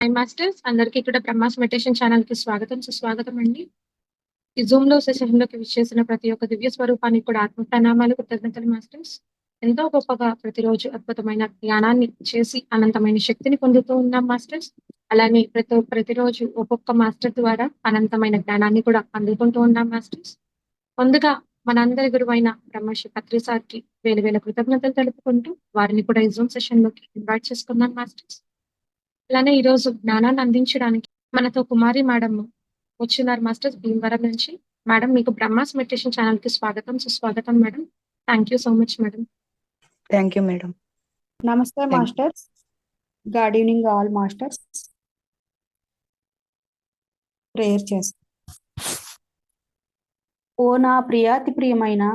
High masters అందరికీ కూడా Brahma's meditation channel కి స్వాగతం సుస్వాగతం అండి. ఈ జూమ్ లో సెషన్ లోకి విచ్చేసిన ప్రతి ఒక్క దివ్య స్వరూపానికి కూడా ఆత్మ ప్రణామాలు కృతజ్ఞతలు మాస్టర్స్. ఎంతో గొప్పగా ప్రతిరోజు అద్భుతమైన జ్ఞానాన్ని చేసి అనంతమైన శక్తిని పొందుతూ ఉన్నాం మాస్టర్స్. అలానే ప్రతిరోజు ఒక్కొక్క మాస్టర్ ద్వారా అనంతమైన జ్ఞానాన్ని కూడా అందుకుంటూ ఉన్నాం మాస్టర్స్. ముందుగా మనందరి గురువైన బ్రహ్మర్షి పత్రి సార్కి వేలు వేల కృతజ్ఞతలు తెలుపుకుంటూ వారిని కూడా ఈ జూమ్ సెషన్ లోకి ఇన్వైట్ చేసుకున్నాం మాస్టర్స్. అలానే ఈ రోజు జ్ఞానాన్ని అందించడానికి మనతో కుమారి మేడం వచ్చినారు మాస్టర్స్ భీమవరం నుంచి. మేడం మీకు బ్రహ్మాస్ మెడిటేషన్ ఛానల్ కి స్వాగతం సుస్వాగతం madam. Thank you so much madam. Thank you madam. నమస్తే masters. Good evening all masters. Prayer చేస్తాం. ఓ నా ప్రియాతి ప్రియమైన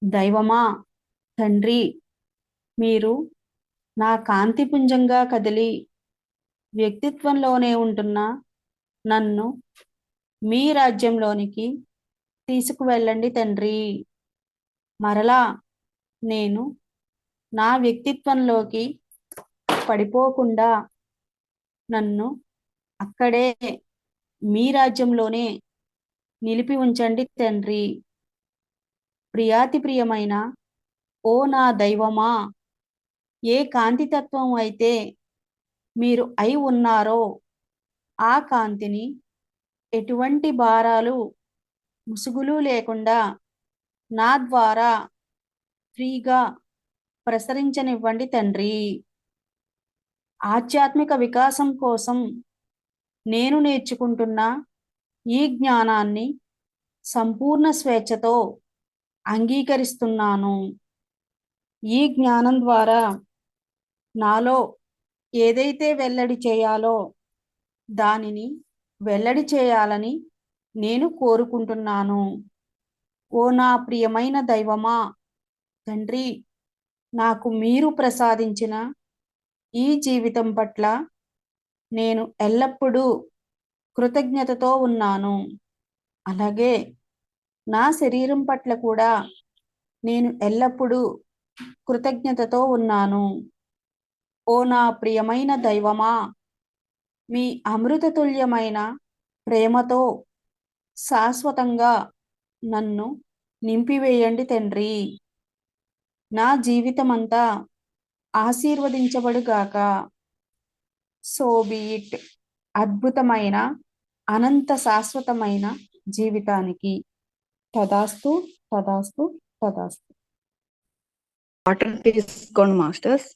దైవమా తండ్రి, మీరు నా కాంతిపుంజంగా కదిలి వ్యక్తిత్వంలోనే ఉంటున్న నన్ను మీ రాజ్యంలోనికి తీసుకువెళ్ళండి తండ్రి. మరలా నేను నా వ్యక్తిత్వంలోకి పడిపోకుండా నన్ను అక్కడే మీ రాజ్యంలోనే నిలిపి ఉంచండి తండ్రి. ప్రియాతి ప్రియమైన ఓ నా దైవమా, ఏ కాంతితత్వం అయితే మీరు అయి ఉన్నారో ఆ కాంతిని ఎటువంటి భారాలు ముసుగులు లేకుండా నా ద్వారా ఫ్రీగా ప్రసరించనివ్వండి తండ్రి. ఆధ్యాత్మిక వికాసం కోసం నేను నేర్చుకుంటున్న ఈ జ్ఞానాన్ని సంపూర్ణ స్వేచ్ఛతో అంగీకరిస్తున్నాను. ఈ జ్ఞానం ద్వారా నాలో ఏదైతే వెల్లడి చేయాలో దానిని వెల్లడి చేయాలని నేను కోరుకుంటున్నాను. ఓ నా ప్రియమైన దైవమా తండ్రి, నాకు మీరు ప్రసాదించిన ఈ జీవితం పట్ల నేను ఎల్లప్పుడూ కృతజ్ఞతతో ఉన్నాను. అలాగే నా శరీరం పట్ల కూడా నేను ఎల్లప్పుడూ కృతజ్ఞతతో ఉన్నాను. ఓ నా ప్రియమైన దైవమా, మీ అమృతతుల్యమైన ప్రేమతో శాశ్వతంగా నన్ను నింపివేయండి తండ్రి. నా జీవితమంతా ఆశీర్వదించబడుగాక. So be it. అద్భుతమైన అనంత శాశ్వతమైన జీవితానికి. తదాస్తు తదాస్తు తదాస్తు. వాటర్ తీసుకోండి మాస్టర్స్.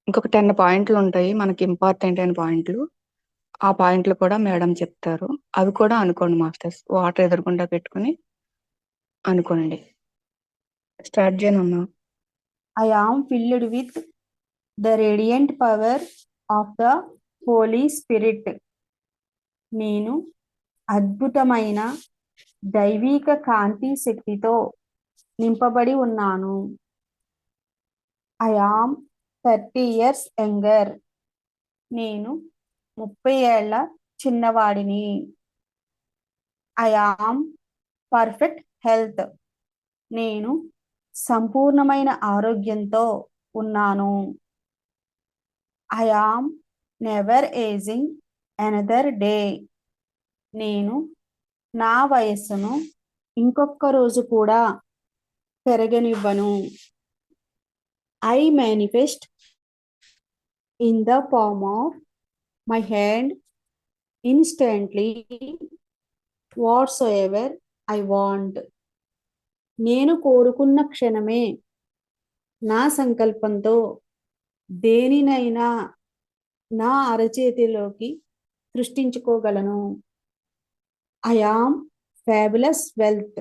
ఇంకొక 10 పాయింట్లు ఉంటాయి మనకి ఇంపార్టెంట్ అయిన పాయింట్లు. ఆ పాయింట్లు కూడా మేడం చెప్తారు, అవి కూడా అనుకోండి మాస్టర్స్. వాటర్ ఎదురుకుండా పెట్టుకుని అనుకోండి. Start చేయనమ్మా. I am filled with the radiant power of the Holy Spirit. నేను అద్భుతమైన దైవిక కాంతి శక్తితో నింపబడి ఉన్నాను. I am 30 years younger. నేను 30 ఏళ్ల చిన్నవాడిని. I am perfect health. నేను సంపూర్ణమైన ఆరోగ్యంతో ఉన్నాను. I am never aging another day. నేను నా వయస్సును ఇంకొక రోజు కూడా పెరగనివ్వను. I manifest in the palm of my hand instantly whatsoever I want. నేను కోరుకున్న క్షణమే నా సంకల్పంతో దేనినైనా నా అరచేతిలోకి సృష్టించుకోగలను. I am fabulous wealth.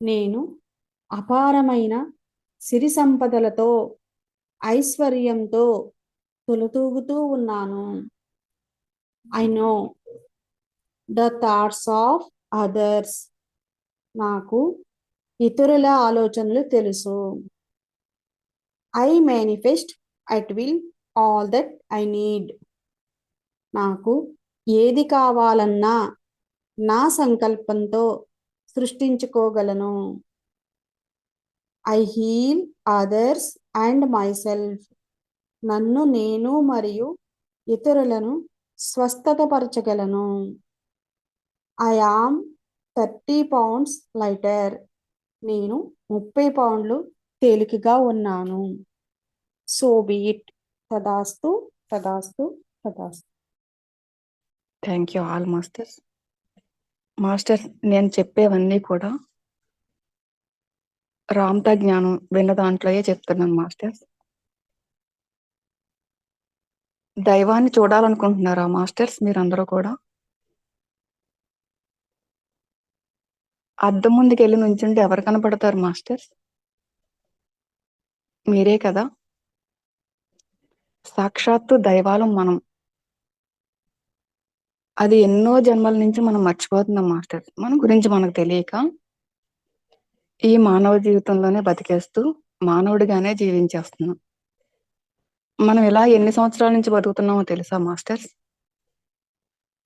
నేను అపారమైన సిరి సంపదలతో ఐశ్వర్యంతో తొలతూగుతూ ఉన్నాను. I know the thoughts of others. నాకు ఇతరుల ఆలోచనలు తెలుసు. I manifest at will all that I need. నాకు ఏది కావాలన్నా నా సంకల్పంతో సృష్టించుకోగలను. I heal others and myself. నన్ను నేను మరియు ఇతరులను స్వస్థతపరచగలను. I am 30 pounds lighter. నేను 30 పౌండ్లు తేలికగా ఉన్నాను. So be it. తదాస్తు, తదాస్తు, తదాస్తు. Thank you all masters. Master, నేను చెప్పేవన్నీ కూడా రామ్తా జ్ఞానం విన్న దాంట్లోయే చెప్తున్నాను మాస్టర్స్. దైవాన్ని చూడాలనుకుంటున్నారా మాస్టర్స్ మీరందరూ కూడా? అద్దం ముందుకు వెళ్ళి నుంచుంటే ఎవరు కనపడతారు మాస్టర్స్? మీరే కదా. సాక్షాత్తు దైవాలం మనం. అది ఎన్నో జన్మల నుంచి మనం మర్చిపోతున్నాం మాస్టర్. మన గురించి మనకు తెలియక ఈ మానవ జీవితంలోనే బతికేస్తూ మానవుడిగానే జీవించేస్తున్నాం. మనం ఇలా ఎన్ని సంవత్సరాల నుంచి బతుకుతున్నామో తెలుసా మాస్టర్స్?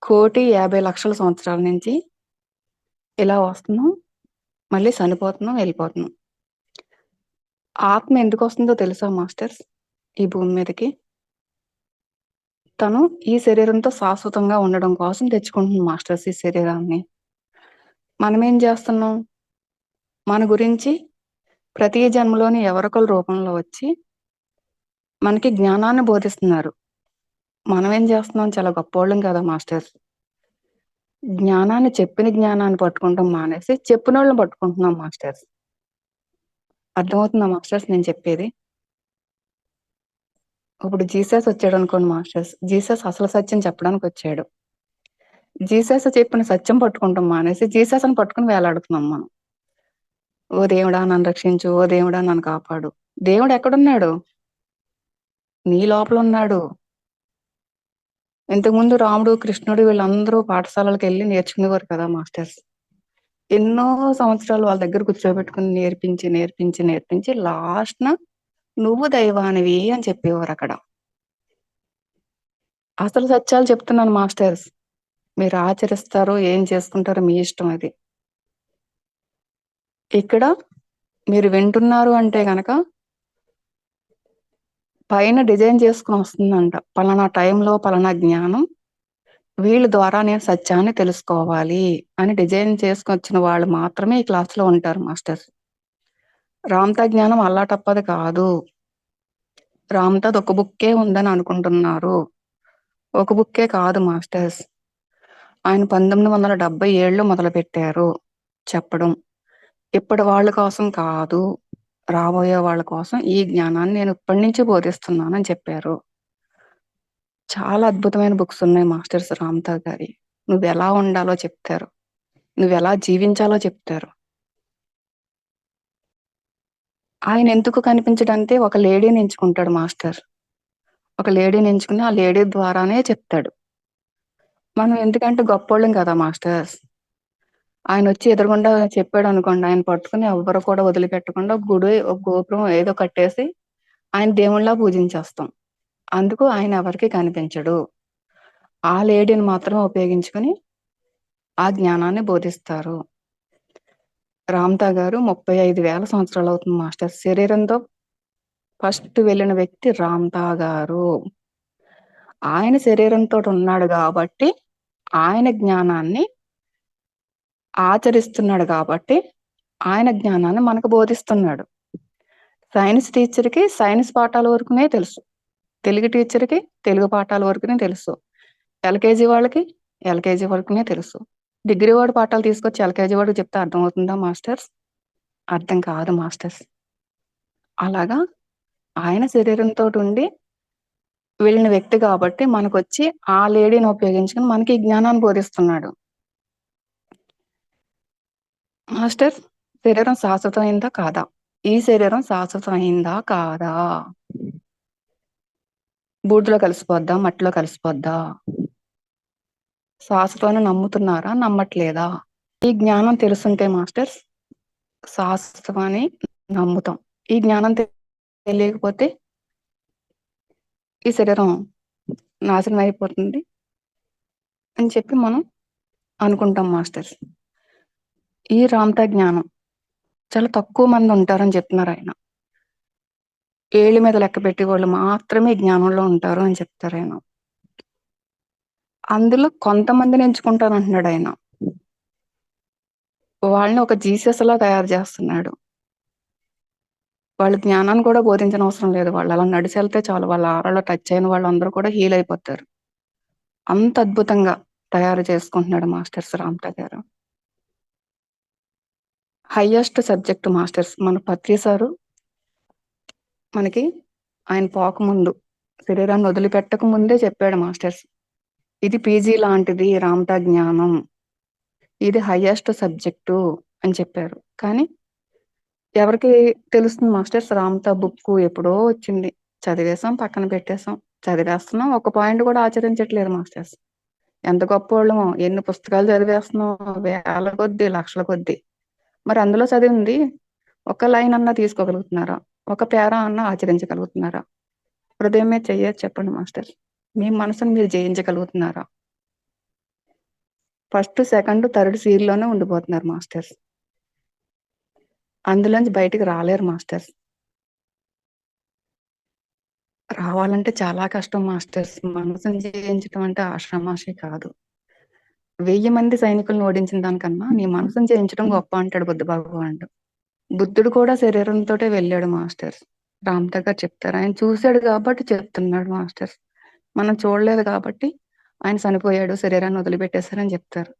1,50,00,000 సంవత్సరాల నుంచి ఇలా వస్తున్నాం, మళ్ళీ చనిపోతున్నాం, వెళ్ళిపోతున్నాం. ఆత్మ ఎందుకు వస్తుందో తెలుసా మాస్టర్స్ ఈ భూమి మీదకి? తను ఈ శరీరంతో శాశ్వతంగా ఉండడం కోసం తెచ్చుకుంటున్నాం మాస్టర్స్ ఈ శరీరాన్ని. మనం ఏం చేస్తున్నాం? మన గురించి ప్రతి జన్మలోని ఎవరొకరు రూపంలో వచ్చి మనకి జ్ఞానాన్ని బోధిస్తున్నారు. మనం ఏం చేస్తున్నాం? చాలా గొప్పోళ్ళం కదా మాస్టర్స్. చెప్పిన జ్ఞానాన్ని పట్టుకుంటాం మానేసి చెప్పిన వాళ్ళని పట్టుకుంటున్నాం మాస్టర్స్. అర్థమవుతుందా మాస్టర్స్ నేను చెప్పేది? ఇప్పుడు జీసస్ వచ్చాడు అనుకోండి మాస్టర్స్. జీసస్ అసలు సత్యం చెప్పడానికి వచ్చాడు. జీసస్ చెప్పిన సత్యం పట్టుకుంటాం మానేసి జీసస్ అని పట్టుకుని వేలాడుతున్నాం మనం. ఓ దేవుడా నన్ను రక్షించు, ఓ దేవుడా నన్ను కాపాడు. దేవుడు ఎక్కడున్నాడు? నీ లోపల ఉన్నాడు. ఇంతకుముందు రాముడు, కృష్ణుడు వీళ్ళందరూ పాఠశాలలకు వెళ్ళి నేర్చుకునేవారు కదా మాస్టర్స్. ఎన్నో సంవత్సరాలు వాళ్ళ దగ్గర కూర్చోబెట్టుకుని నేర్పించి నేర్పించి నేర్పించి లాస్ట్ నువ్వు దైవానివి అని చెప్పేవారు అక్కడ. అసలు సత్యాలు చెప్తున్నాను మాస్టర్స్. మీరు ఆచరిస్తారో ఏం చేసుకుంటారో మీ ఇష్టం. అది ఇక్కడ మీరు వింటున్నారు అంటే గనక పైన డిజైన్ చేసుకుని వస్తుందంట. పలానా టైంలో పలానా జ్ఞానం వీళ్ళ ద్వారా నేను సత్యాన్ని తెలుసుకోవాలి అని డిజైన్ చేసుకుని వచ్చిన వాళ్ళు మాత్రమే ఈ క్లాస్ లో ఉంటారు మాస్టర్స్. రామ్తా జ్ఞానం అల్లా తప్పది కాదు. రామ్తాద్ ఒక బుక్కే ఉందని అనుకుంటున్నారు. ఒక బుక్కే కాదు మాస్టర్స్. ఆయన 1977లో మొదలు పెట్టారు చెప్పడం. ఇప్పటి వాళ్ళ కోసం కాదు, రాబోయే వాళ్ళ కోసం ఈ జ్ఞానాన్ని నేను ఇప్పటి నుంచి బోధిస్తున్నానని చెప్పారు. చాలా అద్భుతమైన బుక్స్ ఉన్నాయి మాస్టర్స్ రామ్తా గారి. నువ్వు ఎలా ఉండాలో చెప్తారు, నువ్వు ఎలా జీవించాలో చెప్తారు. ఆయన ఎందుకు కనిపించడంటే ఒక లేడీని ఎంచుకుంటాడు మాస్టర్. ఒక లేడీని ఎంచుకుని ఆ లేడీ ద్వారానే చెప్తాడు. మనం ఎందుకంటే గొప్పోళ్ళం కదా మాస్టర్స్. ఆయన వచ్చి ఎదురుగుండా చెప్పాడు అనుకోండి, ఆయన పట్టుకుని ఎవ్వరు కూడా వదిలిపెట్టకుండా గుడి, ఒక గోపురం ఏదో కట్టేసి ఆయన దేవుళ్ళ పూజించేస్తాం. అందుకు ఆయన ఎవరికి కనిపించడు. ఆ లేడీని మాత్రమే ఉపయోగించుకుని ఆ జ్ఞానాన్ని బోధిస్తారు. రామ్తా గారు 35,000 సంవత్సరాలు అవుతుంది మాస్టర్. శరీరంతో ఫస్ట్ వెళ్ళిన వ్యక్తి రామ్తా గారు. ఆయన శరీరంతో ఉన్నాడు కాబట్టి ఆయన జ్ఞానాన్ని ఆచరిస్తున్నాడు కాబట్టి ఆయన జ్ఞానాన్ని మనకు బోధిస్తున్నాడు. సైన్స్ టీచర్కి సైన్స్ పాఠాల వరకునే తెలుసు, తెలుగు టీచర్కి తెలుగు పాఠాల వరకునే తెలుసు, ఎల్కేజీ వాళ్ళకి ఎల్కేజీ వరకునే తెలుసు. డిగ్రీ వాడు పాఠాలు తీసుకొచ్చి ఎల్కేజీ వాడికి చెప్తే అర్థమవుతుందా మాస్టర్స్? అర్థం కాదు మాస్టర్స్. అలాగా ఆయన శరీరంతో ఉండి వెళ్ళిన వ్యక్తి కాబట్టి మనకొచ్చి ఆ లేడీని ఉపయోగించుకుని మనకి ఈ జ్ఞానాన్ని బోధిస్తున్నాడు. మాస్టర్, శరీరం శాశ్వతమైందా కాదా? ఈ శరీరం శాశ్వతమైందా కాదా? బూడిదలో కలిసిపోద్దా, మట్టిలో కలిసిపోద్దా? శాశ్వతమని నమ్ముతున్నారా, నమ్మట్లేదా? ఈ జ్ఞానం తెలుసుంటే మాస్టర్స్ శాశ్వతమని నమ్ముతాం. ఈ జ్ఞానం తెలియకపోతే ఈ శరీరం నాశనం అయిపోతుంది అని చెప్పి మనం అనుకుంటాం మాస్టర్స్. ఈ రామ్తా జ్ఞానం చాలా తక్కువ మంది ఉంటారని చెప్తున్నారు ఆయన. ఏళ్ళ మీద లెక్క పెట్టి వాళ్ళు మాత్రమే జ్ఞానంలో ఉంటారు అని చెప్తారు ఆయన. అందులో కొంతమందిని ఎంచుకుంటాను అంటున్నాడు ఆయన. వాళ్ళని ఒక జీసస్ లా తయారు చేస్తున్నాడు. వాళ్ళ జ్ఞానాన్ని కూడా బోధించిన అవసరం లేదు. వాళ్ళు అలా నడిచి వెళ్తే చాలు, వాళ్ళ ఆరలో టచ్ అయిన వాళ్ళందరూ కూడా హీల్ అయిపోతారు. అంత అద్భుతంగా తయారు చేసుకుంటున్నాడు మాస్టర్స్ రామ్తా గారు. హైయెస్ట్ సబ్జెక్ట్ మాస్టర్స్ మన పత్రి సారు మనకి ఆయన పోకముందు, శరీరాన్ని వదిలిపెట్టక ముందే చెప్పాడు మాస్టర్స్, ఇది పీజీ లాంటిది రామ్తా జ్ఞానం, ఇది హైయెస్ట్ సబ్జెక్టు అని చెప్పారు. కానీ ఎవరికి తెలుస్తుంది మాస్టర్స్, రామ్తా బుక్ ఎప్పుడో వచ్చింది, చదివేసాం, పక్కన పెట్టేసాం, చదివేస్తున్నాం, ఒక పాయింట్ కూడా ఆచరించట్లేదు మాస్టర్స్. ఎంత గొప్పోళ్ళమో, ఎన్ని పుస్తకాలు చదివేస్తున్నాం, వేల కొద్దీ, లక్షల కొద్దీ. మరి అందులో చదివింది ఒక లైన్ అన్నా తీసుకోగలుగుతున్నారా? ఒక పేరా అన్నా ఆచరించగలుగుతున్నారా? హృదయం మీద చెయ్యొచ్చు చెప్పండి మాస్టర్, మీ మనసును మీరు జయించగలుగుతున్నారా? ఫస్ట్, సెకండ్, థర్డ్ సీరియల్లోనే ఉండిపోతున్నారు మాస్టర్స్. అందులోంచి బయటికి రాలేరు మాస్టర్స్. రావాలంటే చాలా కష్టం మాస్టర్స్. మనసును జయించడం అంటే ఆషామాషి కాదు. 1000 మంది సైనికులను ఓడించిన దానికన్నా నీ మనసును జయించడం గొప్ప అంటాడు బుద్ధ భగవానుడు. బుద్ధుడు కూడా శరీరంతోటే వెళ్ళాడు మాస్టర్స్. రామ్తా గారు చెప్తారు, ఆయన చూశాడు కాబట్టి చెప్తున్నాడు మాస్టర్స్. మనం చూడలేదు కాబట్టి ఆయన చనిపోయాడు, శరీరాన్ని వదిలిపెట్టేశారని చెప్తారు.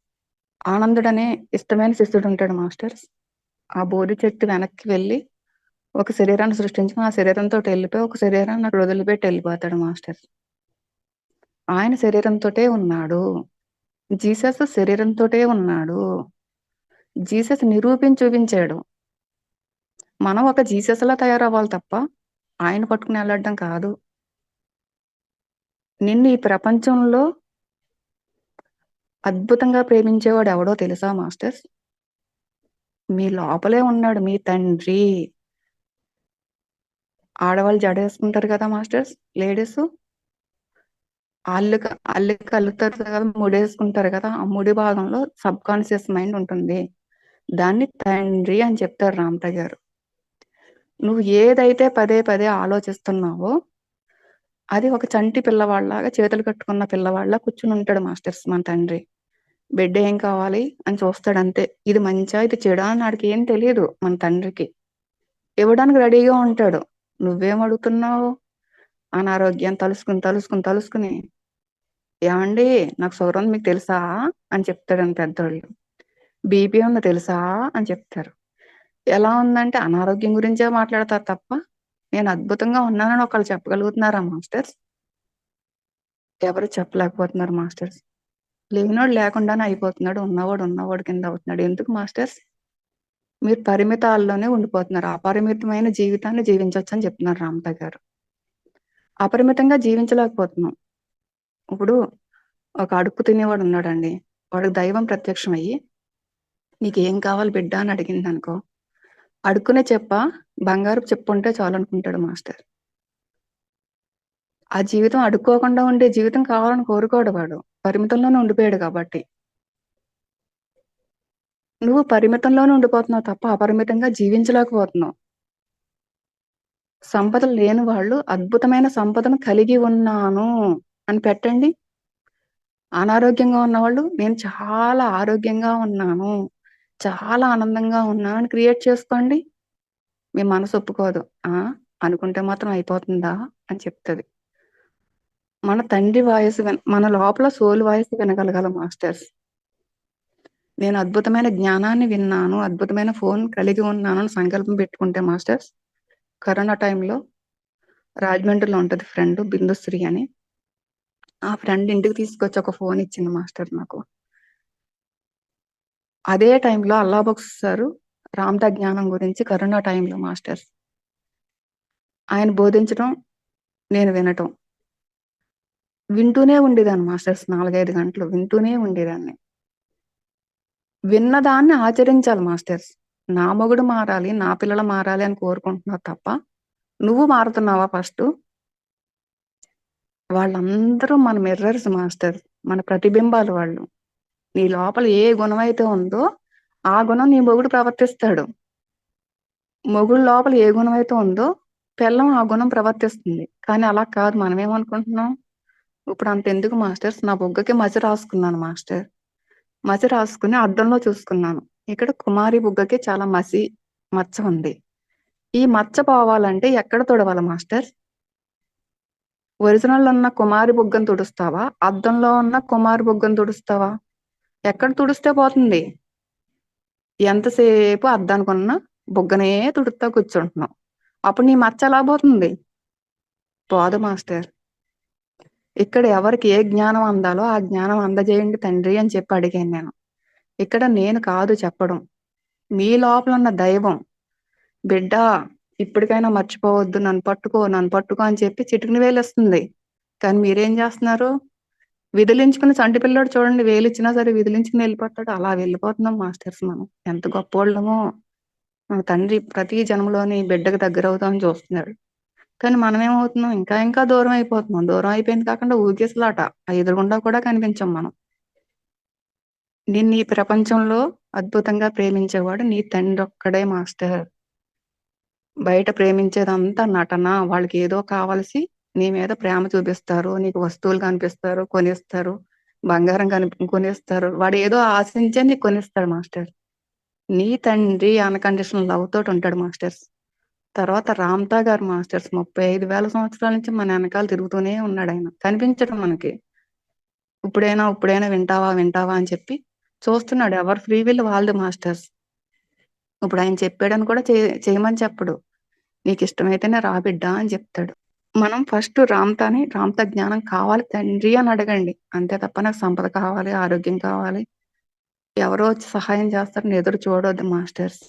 ఆనందుడనే ఇష్టమైన శిష్యుడు ఉంటాడు మాస్టర్స్. ఆ బోధి చెట్టు వెనక్కి వెళ్ళి ఒక శరీరాన్ని సృష్టించుకుని ఆ శరీరంతో వెళ్ళిపోయి ఒక శరీరాన్ని అక్కడ వదిలిపెట్టి వెళ్ళిపోతాడు మాస్టర్స్. ఆయన శరీరంతోటే ఉన్నాడు. జీసస్ శరీరంతోటే ఉన్నాడు. జీసస్ నిరూపించి చూపించాడు. మనం ఒక జీసస్ లా తయారవ్వాలి తప్ప ఆయన పట్టుకుని వెళ్ళడం కాదు. నిన్ను ఈ ప్రపంచంలో అద్భుతంగా ప్రేమించేవాడు ఎవడో తెలుసా మాస్టర్స్? మీ లోపలే ఉన్నాడు, మీ తండ్రి. ఆడవాళ్ళు జడేసుకుంటారు కదా మాస్టర్స్, లేడీస్ అల్లికి అల్లుతారు కదా, ముడేసుకుంటారు కదా, ఆ ముడి భాగంలో సబ్ కాన్షియస్ మైండ్ ఉంటుంది. దాన్ని తండ్రి అని చెప్తారు రామ్తా గారు. నువ్వు ఏదైతే పదే పదే ఆలోచిస్తున్నావో అది ఒక చంటి పిల్లవాళ్ళలాగా, చేతులు కట్టుకున్న పిల్లవాళ్ళ కూర్చుని ఉంటాడు మాస్టర్స్ మన తండ్రి. బిడ్డ ఏం కావాలి అని చూస్తాడు అంతే. ఇది మంచా ఇది చెడా అని వాడికి ఏం తెలియదు. మన తండ్రికి ఇవ్వడానికి రెడీగా ఉంటాడు. నువ్వేం అడుగుతున్నావు? అనారోగ్యం తలుసుకుని ఏమండి నాకు షుగర్ ఉంది మీకు తెలుసా అని చెప్తాడని పెద్దోళ్ళు. బీపీ ఉంది తెలుసా అని చెప్తారు. ఎలా ఉందంటే అనారోగ్యం గురించే మాట్లాడతారు తప్ప నేను అద్భుతంగా ఉన్నానని ఒకళ్ళు చెప్పగలుగుతున్నారా మాస్టర్స్? ఎవరు చెప్పలేకపోతున్నారు మాస్టర్స్. లేనివాడు లేకుండానే అయిపోతున్నాడు, ఉన్నవాడు కింద అవుతున్నాడు. ఎందుకు మాస్టర్స్? మీరు పరిమితాల్లోనే ఉండిపోతున్నారు. అపరిమితమైన జీవితాన్ని జీవించవచ్చు అని చెప్తున్నారు రామ్తా గారు. అపరిమితంగా జీవించలేకపోతున్నాం. ఇప్పుడు ఒక అడుక్కు తినేవాడు ఉన్నాడండి, వాడికి దైవం ప్రత్యక్షం అయ్యి నీకు ఏం కావాలి బిడ్డ అని అడిగింది అనుకో, అడుక్కునే చెప్ప బంగారపు చెప్పు ఉంటే చాలు అనుకుంటాడు మాస్టర్. ఆ జీవితం అడుక్కోకుండా ఉండే జీవితం కావాలని కోరుకోడు వాడు, పరిమితంలోనే ఉండిపోయాడు కాబట్టి. నువ్వు పరిమితంలోనే ఉండిపోతున్నావు తప్ప అపరిమితంగా జీవించలేకపోతున్నావు. సంపదలు లేని వాళ్ళు అద్భుతమైన సంపదను కలిగి ఉన్నాను అని పెట్టండి. అనారోగ్యంగా ఉన్నవాళ్ళు నేను చాలా ఆరోగ్యంగా ఉన్నాను, చాలా ఆనందంగా ఉన్నాను అని క్రియేట్ చేసుకోండి. మీ మనసు ఒప్పుకోదు. అనుకుంటే మాత్రం అయిపోతుందా అని చెప్తుంది. మన తండ్రి వాయిస్ మన లోపల సోల్ వాయిస్ వినగలగాల మాస్టర్స్. నేను అద్భుతమైన జ్ఞానాన్ని విన్నాను, అద్భుతమైన ఫోన్ కలిగి ఉన్నాను అని సంకల్పం పెట్టుకుంటే మాస్టర్స్, కరోనా టైంలో రాజమండ్రిలో ఉంటుంది ఫ్రెండ్ బిందుశ్రీ అని, ఆ ఫ్రెండ్ ఇంటికి తీసుకొచ్చి ఒక ఫోన్ ఇచ్చింది మాస్టర్ నాకు. అదే టైంలో అల్లాబక్స్ సారు రామ్తా జ్ఞానం గురించి కరోనా టైంలో మాస్టర్స్ ఆయన బోధించడం, నేను వినటం, వింటూనే ఉండేదాన్ని మాస్టర్స్. 4-5 గంటలు వింటూనే ఉండేదాన్ని. విన్నదాన్ని ఆచరించాలి మాస్టర్స్. నా మొగుడు మారాలి, నా పిల్లలు మారాలి అని కోరుకుంటున్నావు తప్ప నువ్వు మారుతున్నావా? ఫస్ట్ వాళ్ళందరూ మన మిర్రర్స్ మాస్టర్, మన ప్రతిబింబాలు వాళ్ళు. నీ లోపల ఏ గుణం అయితే ఉందో ఆ గుణం నీ మొగుడు ప్రవర్తిస్తాడు. మొగుడు లోపల ఏ గుణం అయితే ఉందో పిల్లం ఆ గుణం ప్రవర్తిస్తుంది. కానీ అలా కాదు. మనం ఏమనుకుంటున్నాం, ఇప్పుడు అంతెందుకు మాస్టర్స్, నా బుగ్గకి మసి రాసుకున్నాను మాస్టర్. మసి రాసుకుని అద్దంలో చూసుకున్నాను. ఇక్కడ కుమారి బుగ్గకి చాలా మచ్చ ఉంది. ఈ మచ్చ పోవాలంటే ఎక్కడ తుడవాలి మాస్టర్? ఒరిజినల్ ఉన్న కుమారి బుగ్గను తుడుస్తావా? అద్దంలో ఉన్న కుమారి బుగ్గను తుడుస్తావా? ఎక్కడ తుడిస్తే పోతుంది? ఎంతసేపు అద్దానుకున్న బుగ్గనే తుడుస్తా కూర్చుంటున్నావు. అప్పుడు నీ మచ్చ ఎలా పోతుంది? పోదు మాస్టర్. ఇక్కడ ఎవరికి ఏ జ్ఞానం అందాలో ఆ జ్ఞానం అందజేయండి తండ్రి అని చెప్పి అడిగాను నేను. ఇక్కడ నేను కాదు చెప్పడం, మీ లోపల ఉన్న దైవం, బిడ్డ ఇప్పటికైనా మర్చిపోవద్దు, నన్ను పట్టుకో అని చెప్పి చిటికిన వేలేస్తుంది. కానీ మీరేం చేస్తున్నారు? విదిలించుకుని చంటి పిల్లడు చూడండి, వేలిచ్చినా సరే విదిలించుకుని వెళ్ళిపోతాడు. అలా వెళ్ళిపోతున్నాం మాస్టర్స్. మనం ఎంత గొప్పోళ్ళమో. మన తండ్రి ప్రతి జన్మలోని బిడ్డకు దగ్గర అవుతామని చూస్తున్నాడు. కానీ మనం ఏమవుతున్నాం? ఇంకా ఇంకా దూరం అయిపోతున్నాం. దూరం అయిపోయింది కాకుండా ఊగిసలాట. ఆ ఎదురుగుండా కూడా కనిపించం మనం. నిన్ను ఈ ప్రపంచంలో అద్భుతంగా ప్రేమించేవాడు నీ తండ్రి ఒక్కడే మాస్టర్. బయట ప్రేమించేదంతా నటన. వాళ్ళకి ఏదో కావలసి నీ మీద ప్రేమ చూపిస్తారు, నీకు వస్తువులు కనిపిస్తారు, కొనిస్తారు, బంగారం కొనిస్తారు. వాడు ఏదో ఆశించే నీకు కొనిస్తాడు మాస్టర్. నీ తండ్రి అన్కండిషనల్ లవ్ తోటి ఉంటాడు మాస్టర్స్. తర్వాత రామ్తా గారు మాస్టర్స్ 35,000 సంవత్సరాల నుంచి మన వెనకాల తిరుగుతూనే ఉన్నాడు. ఆయన కనిపించడం మనకి. ఇప్పుడైనా వింటావా అని చెప్పి చూస్తున్నాడు. ఎవరు ఫ్రీ విల్ వాళ్ళది మాస్టర్స్. ఇప్పుడు ఆయన చెప్పాడని కూడా చేయమని చెప్పడు. నీకు ఇష్టమైతేనే రా బిడ్డ అని చెప్తాడు. మనం ఫస్ట్ రామ్తా జ్ఞానం కావాలి తండ్రి అని అడగండి. అంతే తప్ప నాకు సంపద కావాలి, ఆరోగ్యం కావాలి, ఎవరో వచ్చి సహాయం చేస్తారని ఎదురు చూడొద్దు మాస్టర్స్.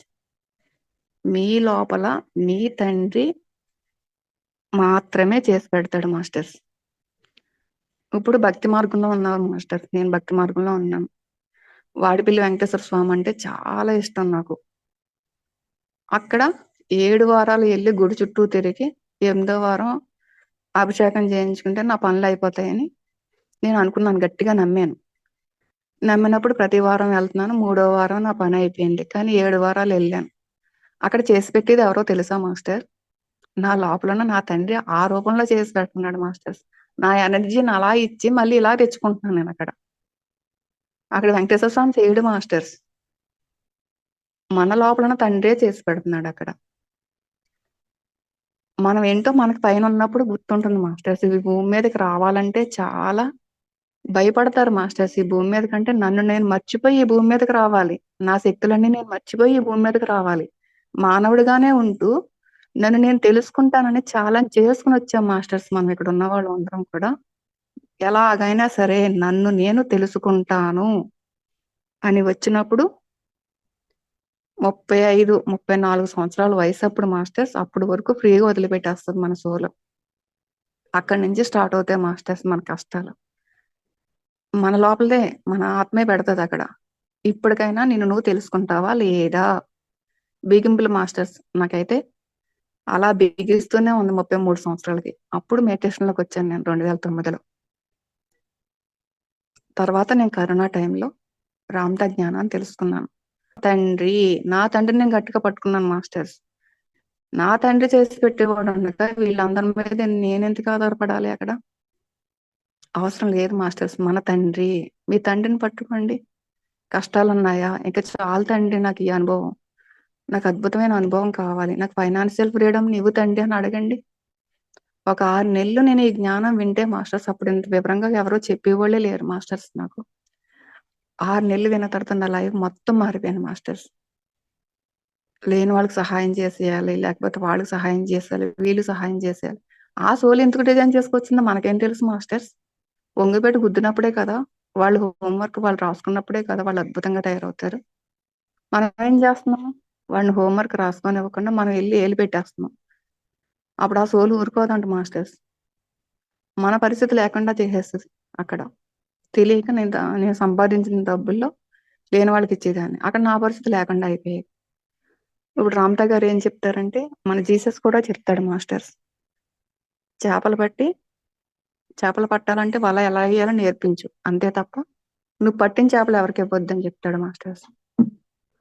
మీ లోపల మీ తండ్రి మాత్రమే చేసి పెడతాడు మాస్టర్స్. ఇప్పుడు భక్తి మార్గంలో ఉన్నాను మాస్టర్స్. నేను భక్తి మార్గంలో ఉన్నాను. వాడిపల్లి వెంకటేశ్వర స్వామి అంటే చాలా ఇష్టం నాకు. అక్కడ 7 వారాలు వెళ్ళి గుడి చుట్టూ తిరిగి 8వ వారం అభిషేకం చేయించుకుంటే నా పనులు అయిపోతాయని నేను అనుకున్నాను, గట్టిగా నమ్మాను. నమ్మినప్పుడు ప్రతి వారం వెళ్తున్నాను. 3వ వారం నా పని అయిపోయింది. కానీ 7 వారాలు వెళ్ళాను. అక్కడ చేసి పెట్టేది ఎవరో తెలుసా మాస్టర్? నా లోపల నా తండ్రి ఆ రూపంలో చేసి పెడుతున్నాడు మాస్టర్స్. నా ఎనర్జీని అలా ఇచ్చి మళ్ళీ ఇలా తెచ్చుకుంటున్నాను నేను. అక్కడ వెంకటేశ్వర స్వామి చేయడు మాస్టర్స్. మన లోపల తండ్రే చేసి పెడుతున్నాడు అక్కడ. మనం ఏంటో మనకు పైన ఉన్నప్పుడు గుర్తుంటుంది మాస్టర్స్. ఈ భూమి మీదకి రావాలంటే చాలా భయపడతారు మాస్టర్స్. ఈ భూమి మీద కంటే నన్ను నేను మర్చిపోయి ఈ భూమి మీదకి రావాలి. నా శక్తులన్నీ నేను మర్చిపోయి ఈ భూమి మీదకి రావాలి. మానవుడిగానే ఉంటూ నన్ను నేను తెలుసుకుంటానని చాలా చేసుకుని వచ్చాం మాస్టర్స్. మనం ఇక్కడ ఉన్న వాళ్ళు అందరం కూడా ఎలాగైనా సరే నన్ను నేను తెలుసుకుంటాను అని వచ్చినప్పుడు 35, 34 సంవత్సరాల వయసు అప్పుడు మాస్టర్స్. అప్పుడు వరకు ఫ్రీగా వదిలిపెట్టేస్తుంది మన సోలు. అక్కడి నుంచి స్టార్ట్ అవుతాయి మాస్టర్స్ మన కష్టాలు. మన లోపలే మన ఆత్మే పెడతది అక్కడ. ఇప్పటికైనా నిన్ను నువ్వు తెలుసుకుంటావా లేదా? బిగింపులు మాస్టర్స్. నాకైతే అలా బిగిస్తూనే ఉంది 33 సంవత్సరాలకి. అప్పుడు మెడిటేషన్ లోకి వచ్చాను నేను 2009లో. తర్వాత నేను కరోనా టైంలో రామ్తా జ్ఞానాన్ని తెలుసుకున్నాను. నా తండ్రిని నేను గట్టిగా పట్టుకున్నాను మాస్టర్స్. నా తండ్రి చేసి పెట్టేవాడు ఉండక వీళ్ళందరి మీద నేనెందుకు ఆధారపడాలి? అక్కడ అవసరం లేదు మాస్టర్స్. మన తండ్రి, మీ తండ్రిని పట్టుకోండి. కష్టాలు ఉన్నాయా? ఇంకా చాలు తండ్రి, నాకు ఈ అనుభవం, నాకు అద్భుతమైన అనుభవం కావాలి, నాకు ఫైనాన్షియల్ ఫ్రీడమ్ నీవు తండ్రి అని అడగండి. ఒక 6 నెలలు నేను ఈ జ్ఞానం వింటే మాస్టర్స్, అప్పుడు ఇంత వివరంగా ఎవరో చెప్పేవాళ్ళే లేరు మాస్టర్స్ నాకు. 6 నెలలు విన్న తర్వాత నా లైఫ్ మొత్తం మారిపోయాను మాస్టర్స్. లేని వాళ్ళకి సహాయం చేసేయాలి, లేకపోతే వాళ్ళకి సహాయం చేసేయాలి, వీళ్ళు సహాయం చేసేయాలి. ఆ సోల్ ఎందుకు డిజైన్ చేసుకొచ్చిందో మనకేం తెలుసు మాస్టర్స్? వంగిపెట్టి గుద్దినప్పుడే కదా, వాళ్ళు హోంవర్క్ వాళ్ళు రాసుకున్నప్పుడే కదా వాళ్ళు అద్భుతంగా తయారవుతారు. మనం ఏం చేస్తున్నాం? వాళ్ళని హోంవర్క్ రాసుకొని ఇవ్వకుండా మనం వెళ్ళి ఏలు పెట్టేస్తున్నాం. అప్పుడు ఆ సోల్ ఊరుకోదంట మాస్టర్స్. మన పరిస్థితి లేకుండా చేసేస్తుంది అక్కడ. తెలియక నేను సంపాదించిన డబ్బుల్లో లేని వాళ్ళకి ఇచ్చేదాన్ని. అక్కడ నా పరిస్థితి లేకుండా అయిపోయేది. ఇప్పుడు రామ్తా గారు ఏం చెప్తారంటే, మన జీసస్ కూడా చెప్తాడు మాస్టర్స్, చేపలు పట్టాలంటే వల ఎలా వేయాలో నేర్పించు, అంతే తప్ప నువ్వు పట్టిన చేపలు ఎవరికి ఇవ్వద్దని చెప్తాడు మాస్టర్స్.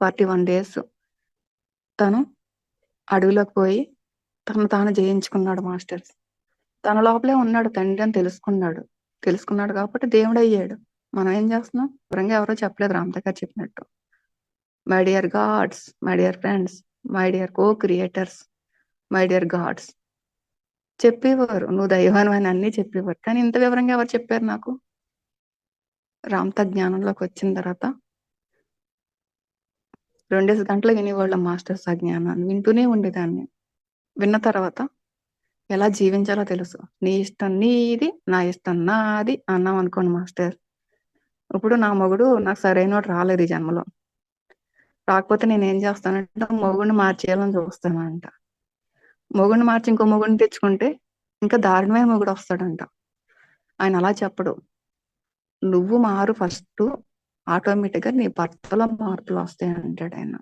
41 days తను అడవిలోకి పోయి తను తాను జయించుకున్నాడు మాస్టర్స్. తన లోపలే ఉన్నాడు తండ్రి అని తెలుసుకున్నాడు. తెలుసుకున్నాడు కాబట్టి దేవుడు అయ్యాడు. మనం ఏం చేస్తున్నాం? వివరంగా ఎవరో చెప్పలేదు, రామత గారు చెప్పినట్టు. My dear God's, my dear friends, my dear co creators, my dear God's చెప్పేవారు. నువ్వు దైవాన్ని అని అన్నీ చెప్పేవారు. కానీ ఇంత వివరంగా ఎవరు చెప్పారు నాకు? రామత జ్ఞానంలోకి వచ్చిన తర్వాత 2 గంటలు వినేవాళ్ళం మాస్టర్స్ ఆ జ్ఞానాన్ని. వింటూనే ఉండేదాన్ని. విన్న తర్వాత ఎలా జీవించాలో తెలుసు. నీ ఇష్టం నీది, నా ఇష్టం నాది అన్నాం అనుకోండి మాస్టర్. ఇప్పుడు నా మొగుడు నాకు సరైనోడు రాలేదు ఈ జన్మలో. రాకపోతే నేనేం చేస్తానంటే మొగుడిని మార్చేయాలని చూస్తానంట. మొగుడిని మార్చి ఇంకో మొగుడిని తెచ్చుకుంటే ఇంకా దారుణమైన మొగుడు వస్తాడంట. ఆయన అలా చెప్పడు. నువ్వు మారు ఫస్ట్, ఆటోమేటిక్గా నీ భర్తలో మార్పులు వస్తాయి అంటాడు ఆయన.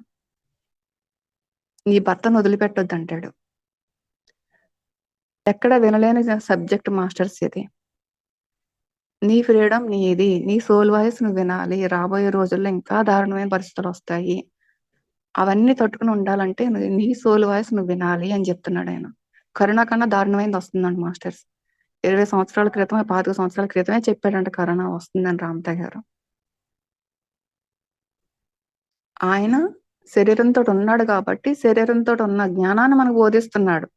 నీ భర్తను వదిలిపెట్టొద్దు అంటాడు. ఎక్కడ వినలేని సబ్జెక్ట్ మాస్టర్స్ ఇది. నీ ఫ్రీడమ్ నీది, నీ సోల్ వాయిస్ నువ్వు వినాలి. రాబోయే రోజుల్లో ఇంకా దారుణమైన పరిస్థితులు వస్తాయి. అవన్నీ తట్టుకుని ఉండాలంటే నీ సోల్ వాయిస్ నువ్వు వినాలి అని చెప్తున్నాడు ఆయన. కరోనా కన్నా దారుణమైనది వస్తుందండి మాస్టర్స్. 20 సంవత్సరాల క్రితమే, 25 సంవత్సరాల క్రితమే చెప్పాడంట కరోనా వస్తుందని రామత గారు. ఆయన శరీరంతో ఉన్నాడు కాబట్టి శరీరంతో ఉన్న జ్ఞానాన్ని మనకు బోధిస్తున్నాడు.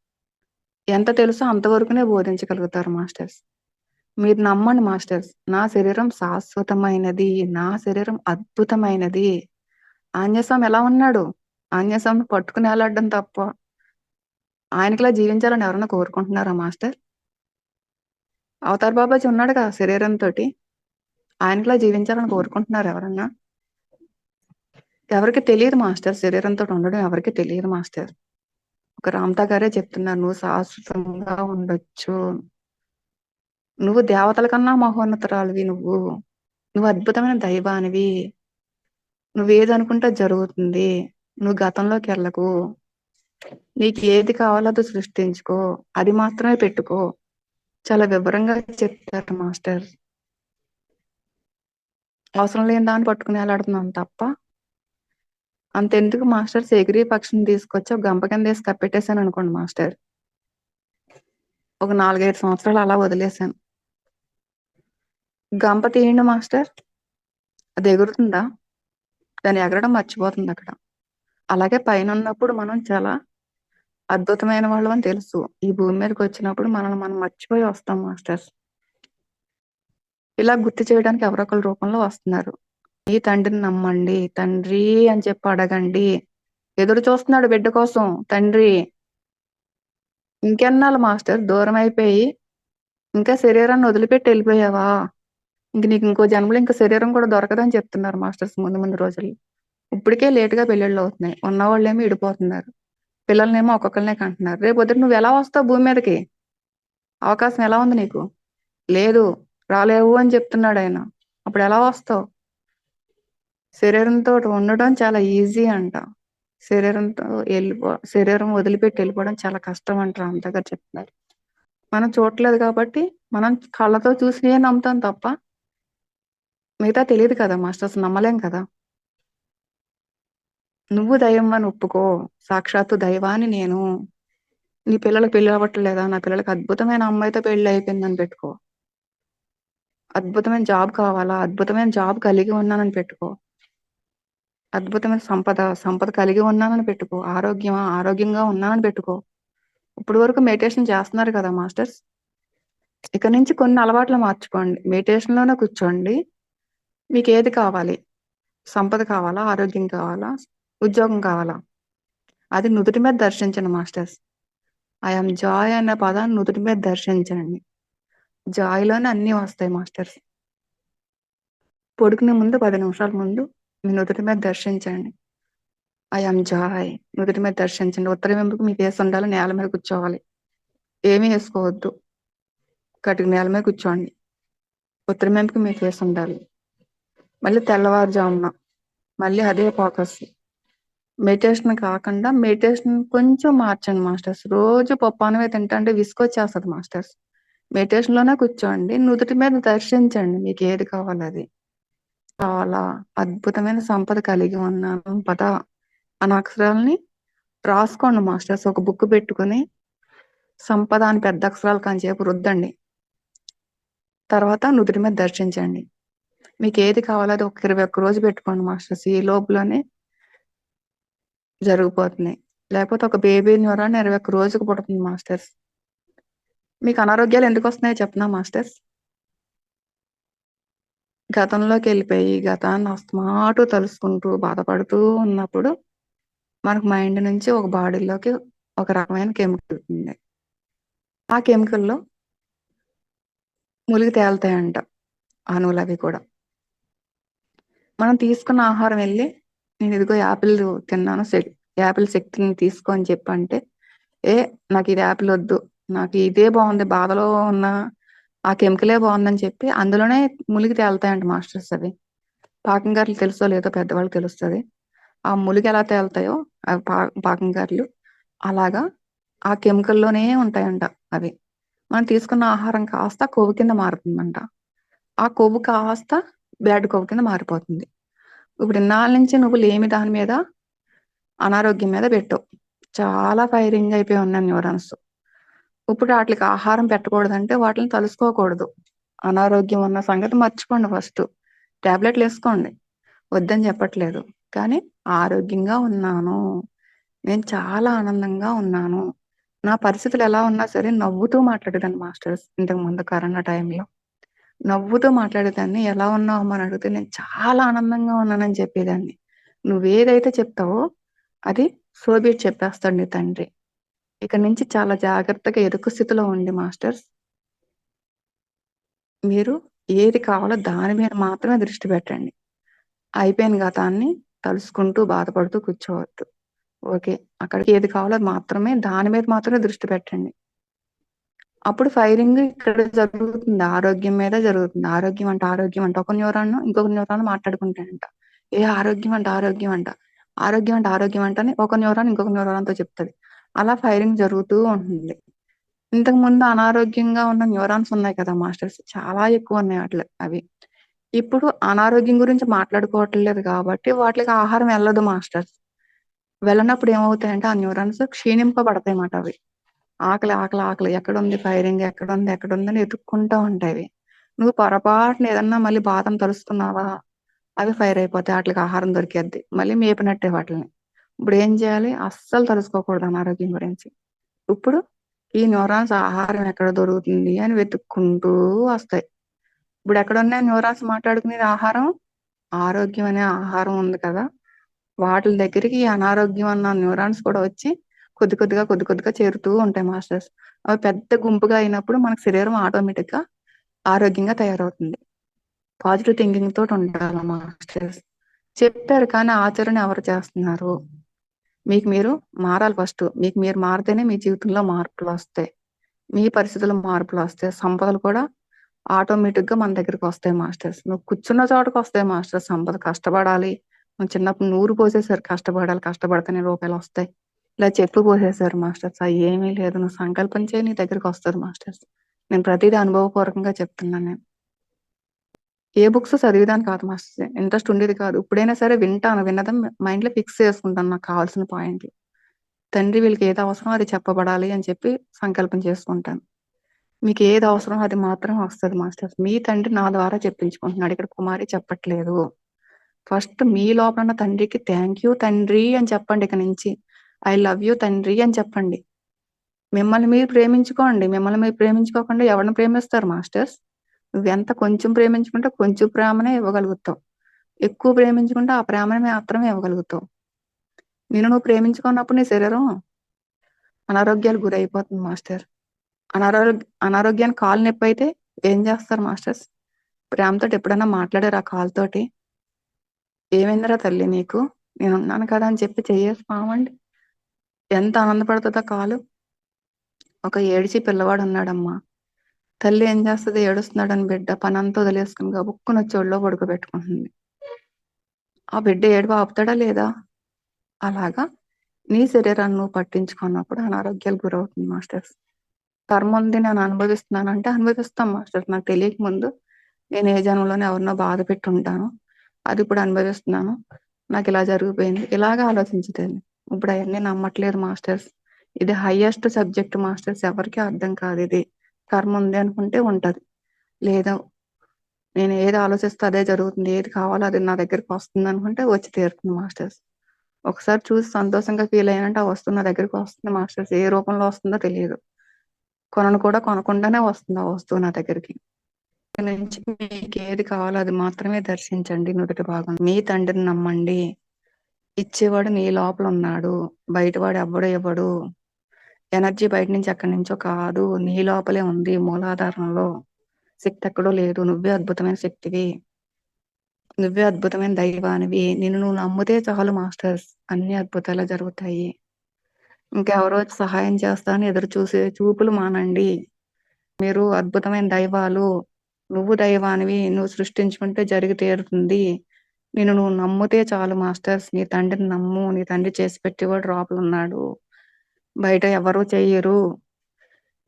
ఎంత తెలుసో అంతవరకునే బోధించగలుగుతారు మాస్టర్స్. మీరు నమ్మండి మాస్టర్స్. నా శరీరం శాశ్వతమైనది, నా శరీరం అద్భుతమైనది. ఆంజనేయస్వామి ఎలా ఉన్నాడు? ఆంజనేయస్వామిని పట్టుకుని వేలాడడం తప్ప ఆయనకిలా జీవించాలని ఎవరన్నా కోరుకుంటున్నారా మాస్టర్? అవతార్ బాబాజీ ఉన్నాడు కదా శరీరంతో, ఆయనకిలా జీవించాలని కోరుకుంటున్నారు ఎవరన్నా? ఎవరికి తెలియదు మాస్టర్, శరీరంతో ఉండడం ఎవరికి తెలియదు మాస్టర్. ఒక రామతా గారే చెప్తున్నారు, నువ్వు శాశ్వతంగా ఉండొచ్చు, నువ్వు దేవతల కన్నా మహోన్నతరాలివి, నువ్వు అద్భుతమైన దైవానివి, నువ్వేది అనుకుంటే జరుగుతుంది, నువ్వు గతంలోకి వెళ్ళకు, నీకు ఏది కావాలో అది సృష్టించుకో, అది మాత్రమే పెట్టుకో. చాలా వివరంగా చెప్తారు మాస్టర్. అవసరం లేని దాన్ని పట్టుకుని వేలాడుతున్నాను తప్ప అంతెందుకు మాస్టర్, ఎగిరి పక్షిని తీసుకొచ్చి ఒక గంప కింద వేసి కప్పెట్టేశాను అనుకోండి మాస్టర్, ఒక 4-5 సంవత్సరాలు అలా వదిలేశాను. గంప తీయండి మాస్టర్, అది ఎగురుతుందా? దాన్ని ఎగరడం మర్చిపోతుంది అక్కడ. అలాగే పైన ఉన్నప్పుడు మనం చాలా అద్భుతమైన వాళ్ళం అని తెలుసు. ఈ భూమి మీదకి వచ్చినప్పుడు మనల్ని మనం మర్చిపోయి వస్తాం మాస్టర్స్. ఇలా గుర్తు చేయడానికి ఎవరో ఒకరి రూపంలో వస్తున్నారు. ఈ తండ్రిని నమ్మండి, తండ్రి అని చెప్పి అడగండి. ఎదురు చూస్తున్నాడు బిడ్డ కోసం తండ్రి. ఇంకెన్నాళ్ళు మాస్టర్ దూరం అయిపోయి ఇంకా శరీరాన్ని వదిలిపెట్టి వెళ్ళిపోయావా? నీకు ఇంకో జన్మలో ఇంకా శరీరం కూడా దొరకదని చెప్తున్నారు మాస్టర్స్ ముందు ముందు రోజులు. ఇప్పటికే లేటుగా పెళ్ళిళ్ళు అవుతున్నాయి. ఉన్నవాళ్ళేమో ఇడిపోతున్నారు, పిల్లల్నేమో ఒక్కొక్కరినే కంటున్నారు. రేపు వద్దు నువ్వు ఎలా వస్తావు భూమి మీదకి? అవకాశం ఎలా ఉంది నీకు? లేదు, రాలేవు అని చెప్తున్నాడు ఆయన. అప్పుడు ఎలా వస్తావు? శరీరంతో ఉండడం చాలా ఈజీ అంట. శరీరం వదిలిపెట్టి వెళ్ళిపోవడం చాలా కష్టం అంట రామత గారు చెప్తున్నారు. మనం చూడలేదు కాబట్టి మనం కళ్ళతో చూసినే నమ్ముతాం తప్ప మిగతా తెలియదు కదా మాస్టర్స్, నమ్మలేం కదా. నువ్వు దైవం అని ఒప్పుకో, సాక్షాత్తు దైవాన్ని నేను. నీ పిల్లలకు పెళ్లి అవ్వట్లేదా? నా పిల్లలకి అద్భుతమైన అమ్మాయితో పెళ్లి అయిపోయిందని పెట్టుకో. అద్భుతమైన జాబ్ కావాలా? అద్భుతమైన జాబ్ కలిగి ఉన్నానని పెట్టుకో. అద్భుతమైన సంపద కలిగి ఉన్నానని పెట్టుకో. ఆరోగ్యంగా ఉన్నానని పెట్టుకో. ఇప్పుడు వరకు మెడిటేషన్ చేస్తున్నారు కదా మాస్టర్స్, ఇక నుంచి కొన్ని అలవాట్లు మార్చుకోండి. మెడిటేషన్ లోనే కూర్చోండి. మీకు ఏది కావాలి? సంపద కావాలా? ఆరోగ్యం కావాలా? ఉద్యోగం కావాలా? అది నుదుటి మీద దర్శించండి మాస్టర్స్. ఐఎమ్ జాయ్ అనే పదాన్ని నుదుటి మీద దర్శించండి. జాయ్లోనే అన్నీ వస్తాయి మాస్టర్స్. పొడుకునే ముందు 10 నిమిషాల ముందు మీ నుదుటి మీద దర్శించండి. ఐఎమ్ జాయ్ నుదుటి మీద దర్శించండి. ఉత్తరం వెంపుకు మీ ఫేస్ ఉండాలి, నేల మీద కూర్చోవాలి, ఏమీ వేసుకోవద్దు. కటిక నేల మీద కూర్చోండి, ఉత్తరం వెంపుకు మీ ఫేస్ ఉండాలి. మళ్ళీ తెల్లవారుజామున మళ్ళీ అదే ఫోకస్. మెడిటేషన్ కాకుండా మెడిటేషన్ కొంచెం మార్చండి మాస్టర్స్. రోజు పప్పు అన్నమే తింటే విసుకొచ్చేస్తుంది మాస్టర్స్. మెడిటేషన్ లోనే కూర్చోండి, నుదుటి మీద దర్శించండి మీకు ఏది కావాలి అది. చాలా అద్భుతమైన సంపద కలిగి ఉన్నాను పద అనే అక్షరాలని రాసుకోండి మాస్టర్స్. ఒక బుక్ పెట్టుకుని సంపద అని పెద్ద అక్షరాలు కాంచేపు రుద్దండి. తర్వాత నుదుటి మీద దర్శించండి. మీకు ఏది కావాలో అది ఒక 21 రోజు పెట్టుకోండి మాస్టర్స్. ఈ లోపులోనే జరిగిపోతున్నాయి. లేకపోతే ఒక బేబీ న్యూరాన్ 21 రోజుకు పుడుతుంది మాస్టర్స్. మీకు అనారోగ్యాలు ఎందుకు వస్తున్నాయో చెప్పనా మాస్టర్స్? గతంలోకి వెళ్ళిపోయి గతాన్ని అస్తమాటు తలుసుకుంటూ బాధపడుతూ ఉన్నప్పుడు మనకు మైండ్ నుంచి ఒక బాడీలోకి ఒక రకమైన కెమికల్ ఉంది. ఆ కెమికల్లో ములిగి తేలుతాయంట అణువులు అవి కూడా. మనం తీసుకున్న ఆహారం వెళ్ళి నేను ఇదిగో యాపిల్ తిన్నాను, యాపిల్ శక్తిని తీసుకో అని చెప్పంటే నాకు ఇది యాపిల్ వద్దు, నాకు ఇదే బాగుంది, బాధలో ఉన్న ఆ కెమికలే బాగుందని చెప్పి అందులోనే ములిగి తేలుతాయంట మాస్టర్స్. అవి పాకంగారులు తెలుసో లేదో పెద్దవాళ్ళు తెలుస్తుంది. ఆ ములిగి ఎలా తేలుతాయో అవి పాకంగారులు అలాగా ఆ కెమికల్లోనే ఉంటాయంట అవి. మనం తీసుకున్న ఆహారం కాస్త కొవ్వు కింద మారుతుందంట. ఆ కొవ్వు కాస్త బ్యాడ్ కొవ్వు కింద మారిపోతుంది. ఇప్పుడు ఇన్నాళ్ళ నుంచి నువ్వు లేమి దాని మీద అనారోగ్యం మీద పెట్టావు. చాలా ఫైరింగ్ అయిపోయి ఉన్నాయి న్యూరాన్స్. ఇప్పుడు వాటికి ఆహారం పెట్టకూడదంటే వాటిని తలుసుకోకూడదు. అనారోగ్యం ఉన్న సంగతి మర్చిపోండి. ఫస్ట్ టాబ్లెట్లు వేసుకోండి, వద్దని చెప్పట్లేదు. కానీ ఆరోగ్యంగా ఉన్నాను, నేను చాలా ఆనందంగా ఉన్నాను, నా పరిస్థితులు ఎలా ఉన్నా సరే నవ్వుతూ మాట్లాడేదాన్ని మాస్టర్స్. ఇంతకు ముందు కరోనా టైంలో నవ్వుతూ మాట్లాడేదాన్ని. ఎలా ఉన్నావు అని అడిగితే నేను చాలా ఆనందంగా ఉన్నానని చెప్పేదాన్ని. నువ్వేదైతే చెప్తావో అది సోబియట్ చెప్పేస్తాడు నీ తండ్రి. ఇక నుంచి చాలా జాగ్రత్తగా ఎరుకు స్థితిలో ఉండి మాస్టర్స్ మీరు ఏది కావాలో దాని మీద మాత్రమే దృష్టి పెట్టండి. అయిపోయిన గతాన్ని తలుసుకుంటూ బాధపడుతూ కూర్చోవద్దు. ఓకే, అక్కడికి ఏది కావాలో మాత్రమే దాని మీద మాత్రమే దృష్టి పెట్టండి. అప్పుడు ఫైరింగ్ ఇక్కడ జరుగుతుంది, ఆరోగ్యం మీద జరుగుతుంది. ఆరోగ్యం అంటే ఒక న్యూరాన్ ఇంకొక న్యూరాన్ మాట్లాడుకుంటాయంట. ఆరోగ్యం అంటే ఆరోగ్యం అంటే ఒక న్యూరాన్ ఇంకొక న్యూరాన్తో చెప్తుంది. అలా ఫైరింగ్ జరుగుతూ ఉంటుంది. ఇంతకు ముందు అనారోగ్యంగా ఉన్న న్యూరాన్స్ ఉన్నాయి కదా మాస్టర్స్, చాలా ఎక్కువ ఉన్నాయి అవి. ఇప్పుడు అనారోగ్యం గురించి మాట్లాడుకోవట్లేదు కాబట్టి వాటికి ఆహారం వెళ్ళదు మాస్టర్స్. వెళ్ళనప్పుడు ఏమవుతాయంటే ఆ న్యూరాన్స్ క్షీణింపబడతాయి అన్నమాట. అవి ఆకలి ఎక్కడుంది, ఫైరింగ్ ఎక్కడుంది అని ఎత్తుక్కుంటూ ఉంటాయి. నువ్వు పొరపాటున ఏదన్నా మళ్ళీ బాధను తలుస్తున్నావా, అవి ఫైర్ అయిపోతాయి. వాటికి ఆహారం దొరికేద్ది, మళ్ళీ మేపినట్టే వాటిని. ఇప్పుడు ఏం చేయాలి? అస్సలు తలుసుకోకూడదు అనారోగ్యం గురించి. ఇప్పుడు ఈ న్యూరాన్స్ ఆహారం ఎక్కడ దొరుకుతుంది అని వెతుక్కుంటూ వస్తాయి. ఇప్పుడు ఎక్కడున్నాయి న్యూరాన్స్ మాట్లాడుకునేది ఆహారం? ఆరోగ్యం అనే ఆహారం ఉంది కదా, వాటి దగ్గరికి ఈ అనారోగ్యం అన్న న్యూరాన్స్ కూడా వచ్చి కొద్ది కొద్దిగా చేరుతూ ఉంటాయి మాస్టర్స్. అవి పెద్ద గుంపుగా అయినప్పుడు మనకు శరీరం ఆటోమేటిక్ గా ఆరోగ్యంగా తయారవుతుంది. పాజిటివ్ థింకింగ్ తోటి ఉండాలి మాస్టర్స్. చెప్పారు కానీ ఆచరణ ఎవరు చేస్తున్నారు? మీకు మీరు మారాలి ఫస్ట్. మీకు మీరు మారితేనే మీ జీవితంలో మార్పులు వస్తాయి, మీ పరిస్థితుల్లో మార్పులు వస్తాయి, సంపదలు కూడా ఆటోమేటిక్ గా మన దగ్గరికి వస్తాయి మాస్టర్స్. నువ్వు కూర్చున్న చోటకు వస్తాయి మాస్టర్స్. సంపద కష్టపడాలి. నువ్వు చిన్నప్పుడు నూరు పోసేసారు, కష్టపడితేనే రూపాయలు వస్తాయి. ఇలా చెప్పు పోసేసారు మాస్టర్స్, అవి ఏమీ లేదు. నువ్వు సంకల్పం చేయి, నీ దగ్గరికి వస్తుంది మాస్టర్స్. నేను ప్రతిదీ అనుభవపూర్వకంగా చెప్తున్నాను. నేను ఏ బుక్స్ చదివేదాన్ని కాదు మాస్టర్స్, ఇంట్రెస్ట్ ఉండేది కాదు. ఇప్పుడైనా సరే వింటాను, విన్నదం మైండ్ లో ఫిక్స్ చేసుకుంటాను నాకు కావాల్సిన పాయింట్లు. తండ్రి వీళ్ళకి ఏది అవసరం అది చెప్పబడాలి అని చెప్పి సంకల్పం చేసుకుంటాను. మీకు ఏది అవసరం అది మాత్రం వస్తుంది మాస్టర్స్. మీ తండ్రి నా ద్వారా చెప్పించుకుంటున్నాడు, ఇక్కడ కుమారి చెప్పట్లేదు. ఫస్ట్ మీ లోపల ఉన్న తండ్రికి థ్యాంక్ యూ తండ్రి అని చెప్పండి. ఇక నుంచి ఐ లవ్ యూ తండ్రి అని చెప్పండి. మిమ్మల్ని మీరు ప్రేమించుకోండి. మిమ్మల్ని మీరు ప్రేమించుకోకుండా ఎవరిని ప్రేమిస్తారు మాస్టర్స్? నువ్వెంత కొంచెం ప్రేమించుకుంటే కొంచెం ప్రేమనే ఇవ్వగలుగుతావు, ఎక్కువ ప్రేమించుకుంటే ఆ ప్రేమని మాత్రమే ఇవ్వగలుగుతావు. నువ్వు ప్రేమించుకున్నప్పుడు నీ శరీరం అనారోగ్యాలు గురైపోతుంది మాస్టర్. అనారోగ్యానికి కాలు నొప్పి అయితే ఏం చేస్తారు మాస్టర్స్? ప్రేమతో ఎప్పుడైనా మాట్లాడారు ఆ కాలుతోటి? ఏమైందిరా తల్లి నీకు, నేను ఉన్నాను కదా అని చెప్పి చెయ్యేసి పామండి, ఎంత ఆనందపడుతుందో కాలు. ఒక ఏడిచి పిల్లవాడు ఉన్నాడమ్మా, తల్లి ఏం చేస్తుంది? ఏడుస్తున్నాడని బిడ్డ పనంతా వదిలేసుకుని గబుక్కున చెవుల్లో పడుకోబెట్టుకుంటుంది. ఆ బిడ్డ ఏడుపు ఆపుతాడా లేదా? అలాగా నీ శరీరాన్ని నువ్వు పట్టించుకున్నప్పుడు అనారోగ్యాలు గురవుతుంది మాస్టర్స్. కర్మ ఉంది, నేను అనుభవిస్తున్నానంటే అనుభవిస్తాం మాస్టర్స్. నాకు తెలియక ముందు నేను ఏ జనంలోనే ఎవరినో బాధ పెట్టి ఉంటాను, అది ఇప్పుడు అనుభవిస్తున్నాను, నాకు ఇలా జరిగిపోయింది, ఇలాగా ఆలోచించదండి. ఇప్పుడు అవన్నీ నమ్మట్లేదు మాస్టర్స్. ఇది హైయెస్ట్ సబ్జెక్ట్ మాస్టర్స్, ఎవరికి అర్థం కాదు. ఇది కర్మ ఉంది అనుకుంటే ఉంటది, లేదా నేను ఏది ఆలోచిస్తే అదే జరుగుతుంది, ఏది కావాలో అది నా దగ్గరికి వస్తుంది అనుకుంటే వచ్చి తీరుతుంది మాస్టర్స్. ఒకసారి చూసి సంతోషంగా ఫీల్ అయ్యానంటే ఆ వస్తువు నా దగ్గరికి వస్తుంది మాస్టర్స్. ఏ రూపంలో వస్తుందో తెలియదు. కొనకుండానే వస్తుంది ఆ వస్తువు నా దగ్గరికి. ఇక నుంచి మీకు ఏది కావాలో అది మాత్రమే దర్శించండి. నుదుటి భాగం మీ తండ్రిని నమ్మండి. ఇచ్చేవాడు నీ లోపల ఉన్నాడు, బయటవాడు ఎవ్వడు ఇవ్వడు. ఎనర్జీ బయట నుంచి ఎక్కడి నుంచో కాదు, నీ లోపలే ఉంది. మూలాధారంలో శక్తి ఎక్కడో లేదు. నువ్వే అద్భుతమైన శక్తివి, నువ్వే అద్భుతమైన దైవానివి. నిన్ను నువ్వు నమ్మితే చాలు మాస్టర్స్, అన్ని అద్భుతాలు జరుగుతాయి. ఇంకెవరో వచ్చి సహాయం చేస్తానని ఎదురు చూసే చూపులు మానండి. మీరు అద్భుతమైన దైవాలు, నువ్వు దైవానివి, నువ్వు సృష్టించుకుంటే జరిగి తీరుతుంది. నిన్ను నువ్వు నమ్మితే చాలు మాస్టర్స్. నీ తండ్రిని నమ్ము, నీ తండ్రి చేసి పెట్టేవాడు లోపల ఉన్నాడు, బయట ఎవరూ చెయ్యరు.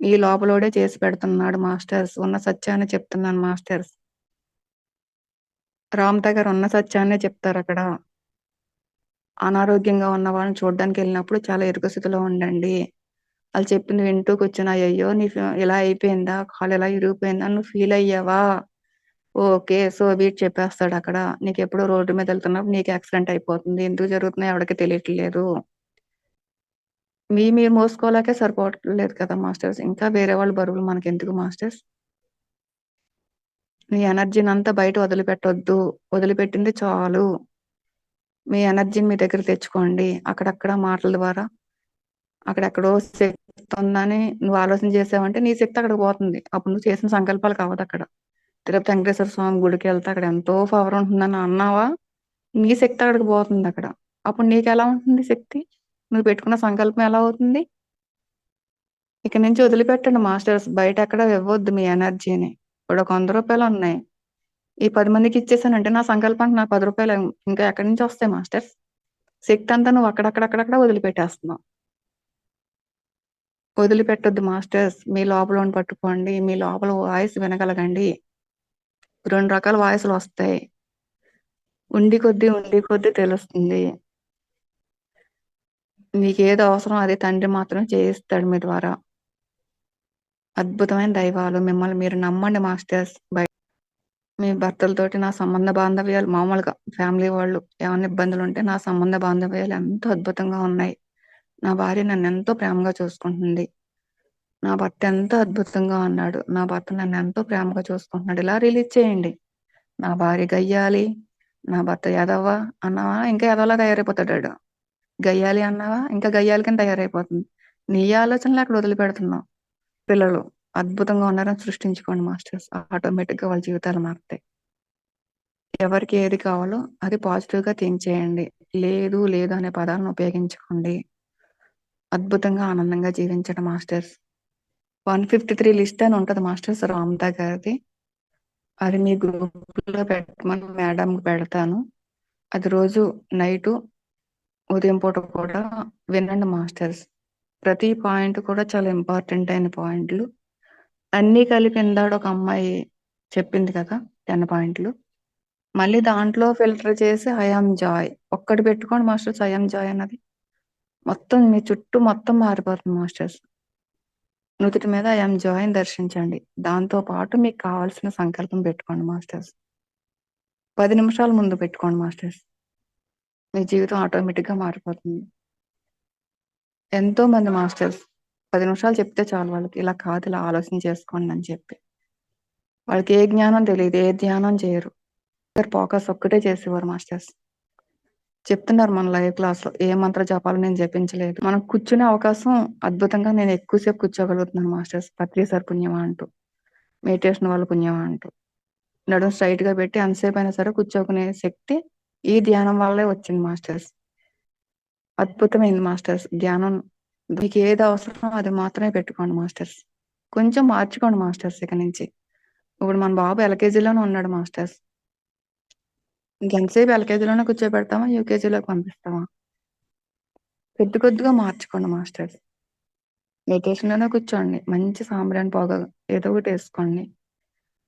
నీ లోపలోడే చేసి పెడుతున్నాడు మాస్టర్స్. ఉన్న సత్యాన్ని చెప్తున్నాను మాస్టర్స్. రామత గారు ఉన్న సత్యాన్నే చెప్తారు అక్కడ. అనారోగ్యంగా ఉన్న వాళ్ళని చూడడానికి వెళ్ళినప్పుడు చాలా ఇరుకు స్థితిలో ఉండండి. వాళ్ళు చెప్పింది వింటూ కూర్చుని, అయ్యో నీ ఇలా అయిపోయిందా, కాలు ఇలా ఇరిగిపోయిందా, నువ్వు ఫీల్ అయ్యావా, ఓకే సో వీటి చెప్పేస్తాడు అక్కడ. నీకు ఎప్పుడు రోడ్డు మీద వెళ్తున్నప్పుడు నీకు యాక్సిడెంట్ అయిపోతుంది, ఎందుకు జరుగుతుందో ఎవరికి తెలియట్లేదు. మీరు మోసుకోలేకే సరిపోవట్లేదు కదా మాస్టర్స్, ఇంకా వేరే వాళ్ళ బరువులు మనకి ఎందుకు మాస్టర్స్. మీ ఎనర్జీని అంతా బయట వదిలిపెట్టొద్దు, వదిలిపెట్టింది చాలు. మీ ఎనర్జీని మీ దగ్గర తెచ్చుకోండి. అక్కడక్కడ మాటల ద్వారా అక్కడెక్కడో శక్తి ఉందని నువ్వు ఆలోచన చేసావంటే నీ శక్తి అక్కడికి పోతుంది. అప్పుడు నువ్వు చేసిన సంకల్పాలు కావద్దు అక్కడ. తిరుపతి వెంకటేశ్వర స్వామి గుడికి వెళ్తే అక్కడ ఎంతో పవర్ ఉంటుందని అన్నావా, నీ శక్తి అక్కడికి పోతుంది అక్కడ. అప్పుడు నీకు ఎలా ఉంటుంది శక్తి, నువ్వు పెట్టుకున్న సంకల్పం ఎలా అవుతుంది. ఇక నుంచి వదిలిపెట్టండి మాస్టర్స్. బయట ఎక్కడ ఇవ్వద్దు మీ ఎనర్జీని. ఇప్పుడు ఒక 100 రూపాయలు ఉన్నాయి, ఈ 10 మందికి ఇచ్చేసానంటే నా సంకల్పానికి నాకు 10 రూపాయలు ఇంకా ఎక్కడి నుంచి వస్తాయి మాస్టర్స్. శక్తి అంతా నువ్వు అక్కడక్కడక్కడ వదిలిపెట్టేస్తున్నావు. వదిలిపెట్టొద్దు మాస్టర్స్. మీ లోపల పట్టుకోండి, మీ లోపల వాయిస్ వినగలగండి. 2 రకాల వాయిస్లు వస్తాయి. ఉండి కొద్దీ తెలుస్తుంది. మీకు ఏది అవసరం అది తండ్రి మాత్రమే చేయిస్తాడు మీ ద్వారా. అద్భుతమైన దైవాలు, మిమ్మల్ని మీరు నమ్మండి మాస్టర్స్. మీ భర్తలతోటి నా సంబంధ బాంధవ్యాలు మామూలుగా ఫ్యామిలీ వాళ్ళు ఏమైనా ఇబ్బందులు ఉంటే నా సంబంధ బాంధవ్యాలు ఎంతో అద్భుతంగా ఉన్నాయి. నా భార్య నన్ను ఎంతో ప్రేమగా చూసుకుంటుంది. నా భర్త ఎంతో అద్భుతంగా ఉన్నాడు, నా భర్త నన్ను ఎంతో ప్రేమగా చూసుకుంటున్నాడు. ఇలా రిలీజ్ చేయండి. నా భార్య గయ్యాలి, నా భర్త ఎదవ్వ అన్నావా ఇంకా ఎదవలా తయారైపోతాడు. గయ్యాలి అన్నావా ఇంకా గయ్యాలి కింద తయారైపోతుంది. నీ ఆలోచనలు అక్కడ వదిలిపెడుతున్నావు. పిల్లలు అద్భుతంగా ఉన్నారని సృష్టించుకోండి మాస్టర్స్. ఆటోమేటిక్ గా వాళ్ళ జీవితాలు మారుతాయి. ఎవరికి ఏది కావాలో అది పాజిటివ్ గా థింక్ చేయండి. లేదు లేదు అనే పదాలను ఉపయోగించుకోండి. అద్భుతంగా ఆనందంగా జీవించడం మాస్టర్స్. 153 లిస్ట్ అని ఉంటది మాస్టర్స్ రామతా గారిది. అది మీ గ్రూప్ లో పెట్టమని మేడం పెడతాను. అది రోజు నైటు ఉదయం పూట కూడా వినండి మాస్టర్స్. ప్రతి పాయింట్ కూడా చాలా ఇంపార్టెంట్ అయిన పాయింట్లు అన్ని కలిపి ఇందాడ ఒక అమ్మాయి చెప్పింది కదా 10 పాయింట్లు. మళ్ళీ దాంట్లో ఫిల్టర్ చేసి ఐఎమ్ జాయ్ ఒక్కటి పెట్టుకోండి మాస్టర్స్. ఐఎమ్ జాయ్ అన్నది మొత్తం మీ చుట్టూ మొత్తం మారిపోతుంది మాస్టర్స్. నుదుటి మీద ఐఎమ్ జాయ్ అని దర్శించండి. దాంతో పాటు మీకు కావాల్సిన సంకల్పం పెట్టుకోండి మాస్టర్స్. 10 నిమిషాల ముందు పెట్టుకోండి మాస్టర్స్. మీ జీవితం ఆటోమేటిక్ గా మారిపోతుంది. ఎంతో మంది మాస్టర్స్ 10 నిమిషాలు చెప్తే చాలు వాళ్ళకి, ఇలా కాదు ఇలా ఆలోచన చేసుకోండి అని చెప్పి. వాళ్ళకి ఏ జ్ఞానం తెలియదు, ఏ ధ్యానం చేయరు, ఫోకస్ ఒక్కటే చేసేవారు మాస్టర్స్. చెప్తున్నారు మన లైవ్ క్లాస్ లో ఏ మంత్ర జపాలు నేను జపించలేదు. మనం కూర్చునే అవకాశం అద్భుతంగా నేను ఎక్కువసేపు కూర్చోగలుగుతున్నాను మాస్టర్స్. పత్రిసారి పుణ్యమా అంటూ, మెడిటేషన్ వాళ్ళ పుణ్యమా అంటూ నడుము స్ట్రైట్ గా పెట్టి అంతసేపు అయినా సరే కూర్చోకునే శక్తి ఈ ధ్యానం వల్లే వచ్చింది మాస్టర్స్. అద్భుతమైంది మాస్టర్స్ ధ్యానం. మీకు ఏది అవసరమో అది మాత్రమే పెట్టుకోండి మాస్టర్స్. కొంచెం మార్చుకోండి మాస్టర్స్ ఇక నుంచి. ఇప్పుడు మన బాబు ఎల్కేజీలోనే ఉన్నాడు మాస్టర్స్. ఇంకెంతసేపు ఎల్కేజీలోనే కూర్చోబెడతామా, యూకేజీలోకి పంపిస్తామా? కొద్దిగా మార్చుకోండి మాస్టర్స్. మెడిటేషన్ లోనే కూర్చోండి, మంచి సాంబ్రాణి పొగ ఏదో ఒకటి వేసుకోండి.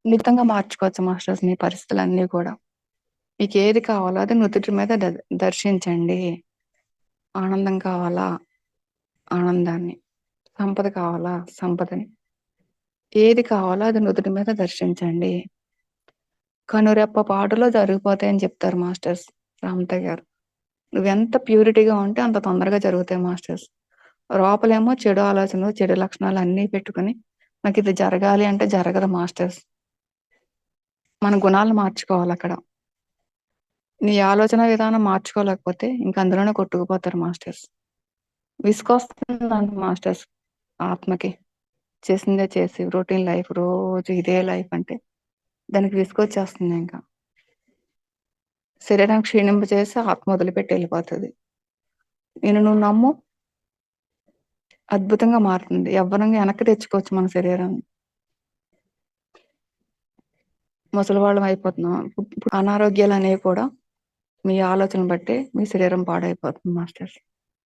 నిజంగా మార్చుకోవచ్చు మాస్టర్స్ మీ పరిస్థితులన్నీ కూడా. మీకు ఏది కావాలో అది నుదుటి మీద దర్శించండి. ఆనందం కావాలా, ఆనందాన్ని. సంపద కావాలా, సంపదని. ఏది కావాలో అది నుదుటి మీద దర్శించండి. కనురెప్ప పాటులో జరిగిపోతాయని చెప్తారు మాస్టర్స్ రామతయ్య గారు. నువ్వెంత ప్యూరిటీగా ఉంటే అంత తొందరగా జరుగుతాయి మాస్టర్స్. లోపలేమో చెడు ఆలోచనలు, చెడు లక్షణాలు అన్నీ పెట్టుకొని నాకిది జరగాలి అంటే జరగదు మాస్టర్స్. మన గుణాలను మార్చుకోవాలక్కడ. నీ ఆలోచన విధానం మార్చుకోలేకపోతే ఇంక అందులోనే కొట్టుకుపోతారు మాస్టర్స్. విసుగొస్తుందంట మాస్టర్స్ ఆత్మకి. చేసిందే చేసి రొటీన్ లైఫ్ రోజు ఇదే లైఫ్ అంటే దానికి విసుగొచ్చేస్తుంది ఇంకా. శరీరం క్షీణింపజేసి ఆత్మ వదిలిపెట్టి వెళ్ళిపోతుంది. నేను నువ్వు నమ్ము, అద్భుతంగా మారుతుంది. యవ్వనంగా వెనక్కి తెచ్చుకోవచ్చు మన శరీరాన్ని. ముసలివాళ్ళం అయిపోతున్నాం. ఇప్పుడు అనారోగ్యాలు అనేవి కూడా మీ ఆలోచన బట్టే మీ శరీరం పాడైపోతుంది మాస్టర్స్.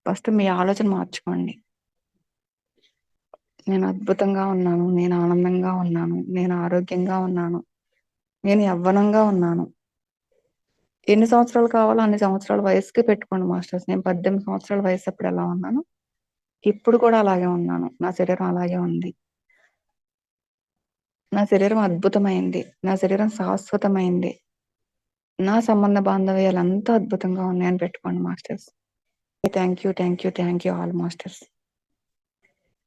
ఫస్ట్ మీ ఆలోచన మార్చుకోండి. నేను అద్భుతంగా ఉన్నాను, నేను ఆనందంగా ఉన్నాను, నేను ఆరోగ్యంగా ఉన్నాను, నేను యవ్వనంగా ఉన్నాను. ఎన్ని సంవత్సరాలు కావాలో అన్ని సంవత్సరాల వయసుకి పెట్టుకోండి మాస్టర్స్. నేను 18 సంవత్సరాల వయసు అప్పుడు ఎలా ఉన్నాను, ఇప్పుడు కూడా అలాగే ఉన్నాను. నా శరీరం అలాగే ఉంది. నా శరీరం అద్భుతమైంది. నా శరీరం శాశ్వతమైంది. నా సంబంధ బాంధవ్యాలు అంతా అద్భుతంగా ఉన్నాయని పెట్టుకోండి masters. Thank you all masters.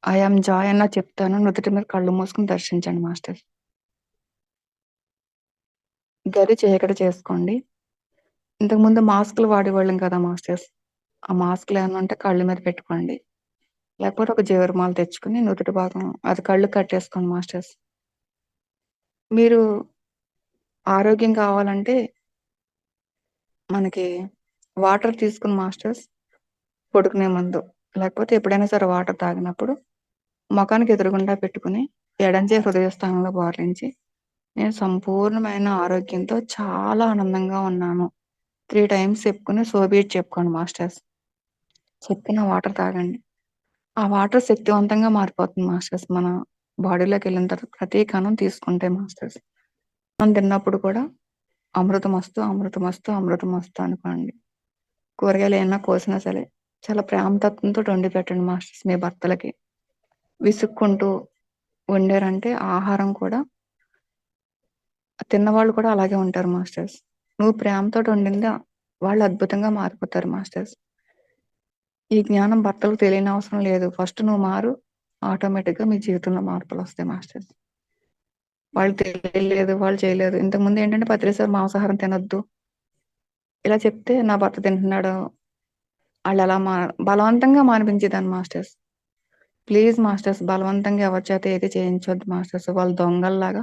I'm Joy అన్న చెప్తాను. నుదుటి మీద కళ్ళు మూసుకుని దర్శించండి మాస్టర్స్. గది చీకటి చేసుకోండి. ఇంతకుముందు మాస్కులు వాడేవాళ్ళం కదా మాస్టర్స్. ఆ మాస్కులు ఏమన్నా ఉంటే కళ్ళ మీద పెట్టుకోండి. లేకపోతే ఒక జీవరమాల తెచ్చుకుని నుదుటి భాగం అది కళ్ళు కట్టేసుకోండి మాస్టర్స్. మీరు ఆరోగ్యం కావాలంటే మనకి వాటర్ తీసుకుని మాస్టర్స్ పడుకునే ముందు, లేకపోతే ఎప్పుడైనా సరే వాటర్ తాగినప్పుడు ముఖానికి ఎదురుగుండా పెట్టుకుని ఎడంచే హృదయ స్థానంలో బోర్లించి నేను సంపూర్ణమైన ఆరోగ్యంతో చాలా ఆనందంగా ఉన్నాను 3 టైమ్స్ చెప్పుకుని సోబీట్ చెప్పుకోండి మాస్టర్స్. చెప్పిన వాటర్ తాగండి. ఆ వాటర్ శక్తివంతంగా మారిపోతుంది మాస్టర్స్. మన బాడీలోకి వెళ్ళిన తర్వాత ప్రతి కణం తీసుకుంటే మాస్టర్స్. మనం తిన్నప్పుడు కూడా అమృతమస్తు అమృతమస్తు అమృతమస్తు అనుకోండి. కూరగాయలు ఏమన్నా కోసినా సరే చాలా ప్రేమతత్వంతో వండి పెట్టండి మాస్టర్స్ మీ భర్తలకి. విసుక్కుంటూ వండారంటే ఆహారం కూడా తిన్నవాళ్ళు కూడా అలాగే ఉంటారు మాస్టర్స్. నువ్వు ప్రేమతో వండింది వాళ్ళు అద్భుతంగా మారిపోతారు మాస్టర్స్. ఈ జ్ఞానం భర్తలకు తెలియని అవసరం లేదు. ఫస్ట్ నువ్వు మారు, ఆటోమేటిక్గా మీ జీవితంలో మార్పులు వస్తాయి మాస్టర్స్. వాళ్ళు తెలియలేదు, వాళ్ళు చేయలేదు. ఇంతకుముందు ఏంటంటే ప్రతిసారి మాంసాహారం తినొద్దు ఇలా చెప్తే నా భర్త తింటున్నాడు వాళ్ళు అలా బలవంతంగా మానిపించేదాన్ని మాస్టర్స్. ప్లీజ్ మాస్టర్స్, బలవంతంగా ఎవరి చేత ఏది చేయించొద్దు మాస్టర్స్. వాళ్ళు దొంగల్లాగా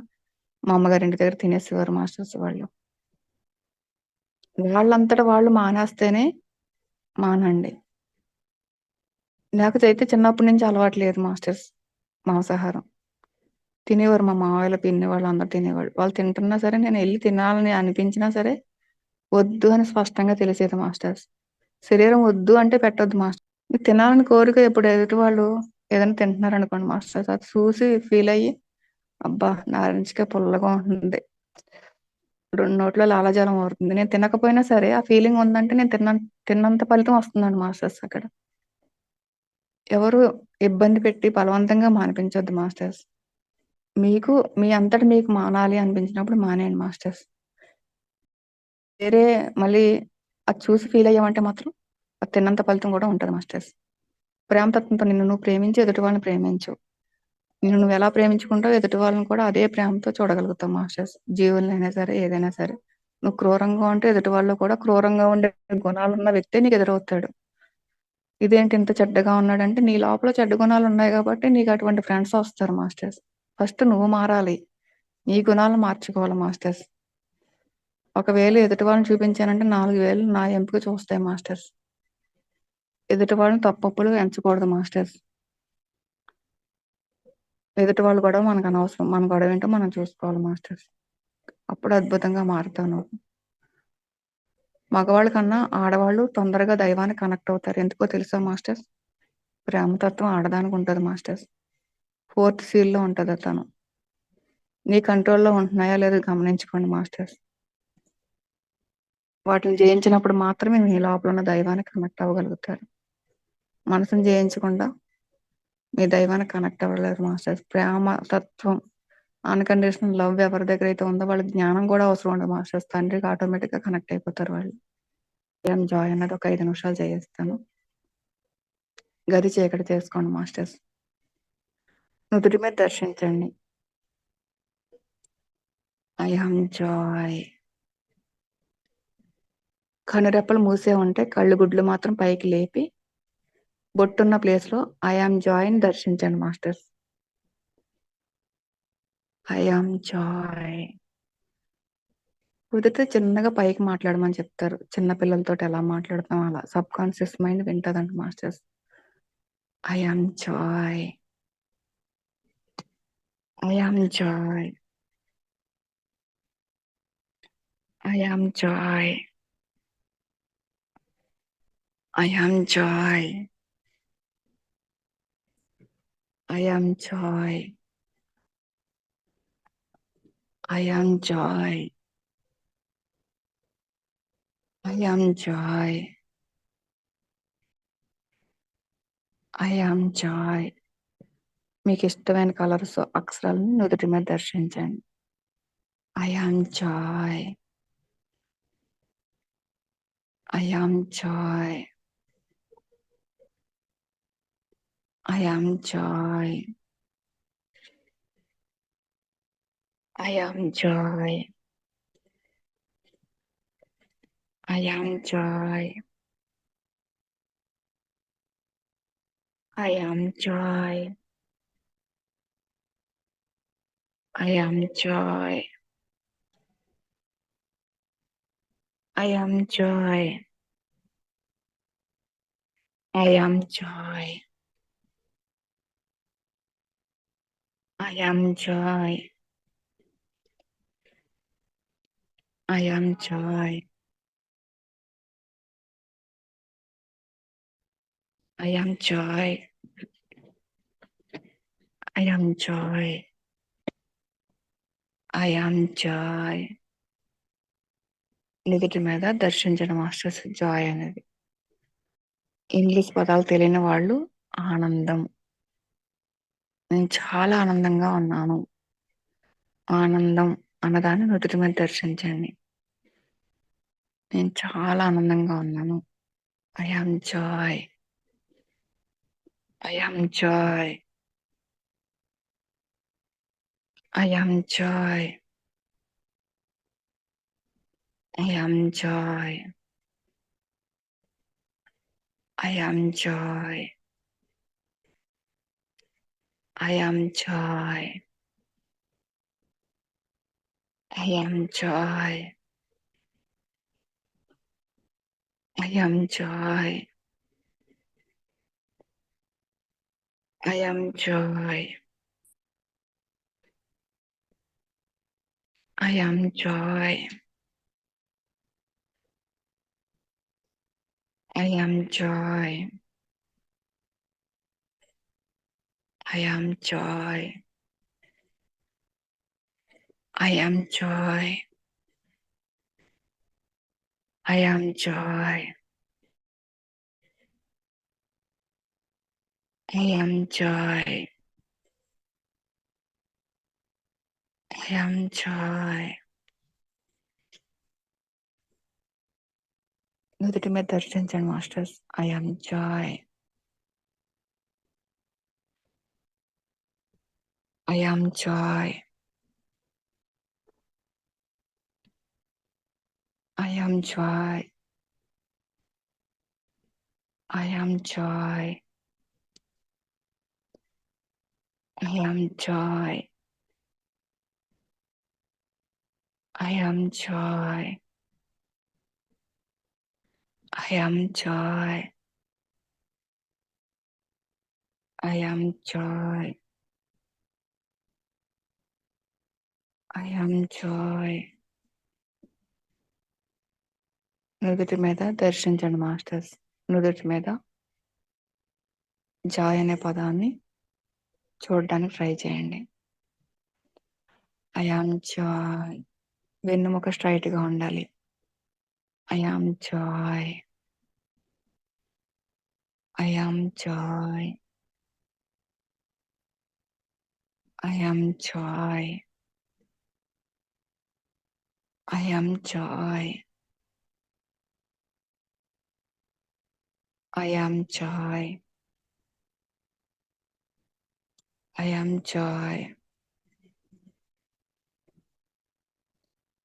మా అమ్మగారి ఇంటి దగ్గర తినేసేవారు మాస్టర్స్. వాళ్ళంతటా వాళ్ళు మానేస్తేనే మానండి. నాకైతే చిన్నప్పటి నుంచి అలవాటు లేదు మాస్టర్స్ మాంసాహారం. తినేవారు మా మావయ్యలు, పిన్ని వాళ్ళు అందరూ తినేవాళ్ళు. వాళ్ళు తింటున్నా సరే నేను వెళ్ళి తినాలని అనిపించినా సరే వద్దు అని స్పష్టంగా తెలిసేది మాస్టర్స్. శరీరం వద్దు అంటే పెట్టొద్దు మాస్టర్. మీకు తినాలని కోరిక ఎప్పుడు ఎదుటి వాళ్ళు ఏదైనా తింటున్నారు అనుకోండి మాస్టర్స్, అది చూసి ఫీల్ అయ్యి అబ్బా నారింజకాయ పుల్లగా ఉంటుంది, రెండు నోట్లో లాలాజలం అవుతుంది, నేను తినకపోయినా సరే ఆ ఫీలింగ్ ఉందంటే నేను తిన్నంత ఫలితం వస్తుందండి మాస్టర్స్. అక్కడ ఎవరు ఇబ్బంది పెట్టి బలవంతంగా మానిపించొద్దు మాస్టర్స్. మీకు మీ అంతటి మీకు మానాలి అనిపించినప్పుడు మానేయండి మాస్టర్స్. వేరే మళ్ళీ అది చూసి ఫీల్ అయ్యామంటే మాత్రం అది తిన్నంత ఫలితం కూడా ఉంటుంది మాస్టర్స్. ప్రేమతత్వంతో నిన్ను నువ్వు ప్రేమించి ఎదుటి వాళ్ళని ప్రేమించు. నిన్ను నువ్వు ఎలా ప్రేమించుకుంటావు ఎదుటి వాళ్ళని కూడా అదే ప్రేమతో చూడగలుగుతావు మాస్టర్స్. జీవులైనా సరే ఏదైనా సరే. నువ్వు క్రూరంగా ఉంటే ఎదుటి వాళ్ళు కూడా క్రూరంగా ఉండే గుణాలున్న వ్యక్తే నీకు ఎదురవుతాడు. ఇదేంటి ఇంత చెడ్డగా ఉన్నాడంటే నీ లోపల చెడ్డ గుణాలు ఉన్నాయి కాబట్టి నీకు అటువంటి ఫ్రెండ్స్ వస్తారు మాస్టర్స్. ఫస్ట్ నువ్వు మారాలి, నీ గుణాలను మార్చుకోవాలి మాస్టర్స్. ఒకవేళ ఎదుటి వాళ్ళని చూపించానంటే 4 వేలు నా ఎంపిక చూస్తాయి మాస్టర్స్. ఎదుటి వాళ్ళని తప్పప్పులు ఎంచకూడదు మాస్టర్స్. ఎదుటి వాళ్ళు గొడవ మనకు అనవసరం. మన గొడవ ఏంటో మనం చూసుకోవాలి మాస్టర్స్. అప్పుడు అద్భుతంగా మారుతావు నువ్వు. మగవాళ్ళ కన్నా ఆడవాళ్ళు తొందరగా దైవానికి కనెక్ట్ అవుతారు. ఎందుకో తెలుసా మాస్టర్స్? ప్రేమతత్వం ఆడదానికి ఉంటుంది మాస్టర్స్. 4th సీల్లో ఉంటుంది తను. నీ కంట్రోల్లో ఉంటున్నాయా లేదో గమనించుకోండి మాస్టర్స్. వాటిని జయించినప్పుడు మాత్రమే మీ లోపల ఉన్న దైవానికి కనెక్ట్ అవ్వగలుగుతారు. మనసును జయించకుండా మీ దైవానికి కనెక్ట్ అవ్వలేరు మాస్టర్స్. ప్రేమ తత్వం, అన్‌కండిషనల్ లవ్ ఎవరి దగ్గర అయితే ఉందో వాళ్ళకి జ్ఞానం కూడా అవసరం ఉండదు మాస్టర్స్. తండ్రికి ఆటోమేటిక్‌గా కనెక్ట్ అయిపోతారు వాళ్ళు. జాయ్ అన్నది ఒక 5 నిమిషాలు చేయిస్తాను. గది చీకటి చేసుకోండి మాస్టర్స్. నుదుటి మీద దర్శించండి. I am joy. కనురెప్పలు మూసే ఉంటే కళ్ళు గుడ్లు మాత్రం పైకి లేపి బొట్టున్న ప్లేస్ లో ఐ యామ్ జాయ్ ని దర్శించండి మాస్టర్స్. I am Joy. కుదిరితే చిన్నగా పైకి మాట్లాడమని చెప్తారు. చిన్న పిల్లలతో ఎలా మాట్లాడతాం అలా సబ్ కాన్షియస్ మైండ్ వింటదంట మాస్టర్స్. I am joy. I am joy. I am joy. I am joy. I am joy. I am joy. I am joy. I am joy. మీకు ఇష్టమైన కలర్స్ అక్షరాలను నుదుటి మీద దర్శించండి. I am joy. I am joy. I am joy. I am joy. I am joy. I am joy. I am joy. I am joy. I am joy. I am joy. I am joy. I am joy. I am joy. I am Joy. నుదుటి మీద దర్శించడం masters Joy అనేది. English పదాలు తెలియని వాళ్ళు ఆనందం. నేను చాలా ఆనందంగా ఉన్నాను. ఆనందం అన్నదాన్ని నుదుటి మీద దర్శించండి. నేను చాలా ఆనందంగా ఉన్నాను. I am joy. I am joy. I am joy. I am joy. I am joy. I am joy. I am joy. I am joy. I am joy. I am joy. I am joy. I am joy. I am joy. I am joy. I am joy. I am Joy. నుదుటి మీద దర్శించండి masters. I am joy. I am joy. I am joy. I am joy. I am joy. I am joy. I am joy. I am joy. I am Joy. నుదుటి మీద దర్శించండి masters. నుదుటి మీద Joy అనే పదాన్ని చూడడానికి ట్రై చేయండి. I am Joy. వెన్నుముక స్ట్రైట్ గా ఉండాలి. I am joy. I am Joy. I am joy. I am joy. I am joy. I am joy.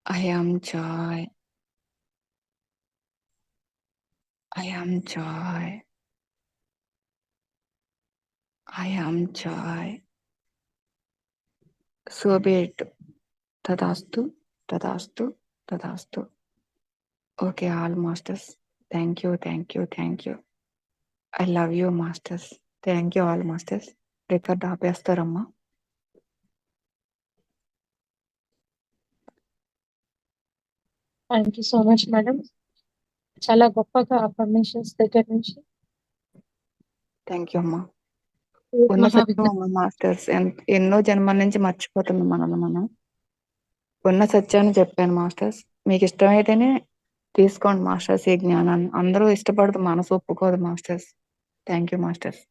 I am joy. I am joy. I am joy. So be it. Tadastu, tadastu, tadastu. Okay, all masters. Thank you, thank you, thank you. I love you, masters. Thank you, all masters. Record ఆపేస్తారమ్మా. Thank you so much madam. చాలా గొప్పగా affirmations దగ్గర నుంచి thank you అమ్మా. ఈ ఉన్న సత్యం మహావిజ్ఞానం అమ్మ masters. ఎన్నో జన్మల నుంచి మర్చిపోతున్నాం మనం. ఉన్న సత్యాన్ని చెప్పాను మాస్టర్స్. మీకు ఇష్టమైతేనే తీసుకోండి మాస్టర్స్ ఈ జ్ఞానాన్ని. అందరూ ఇష్టపడదు, మనసు ఒప్పుకోదు మాస్టర్స్. Thank you masters.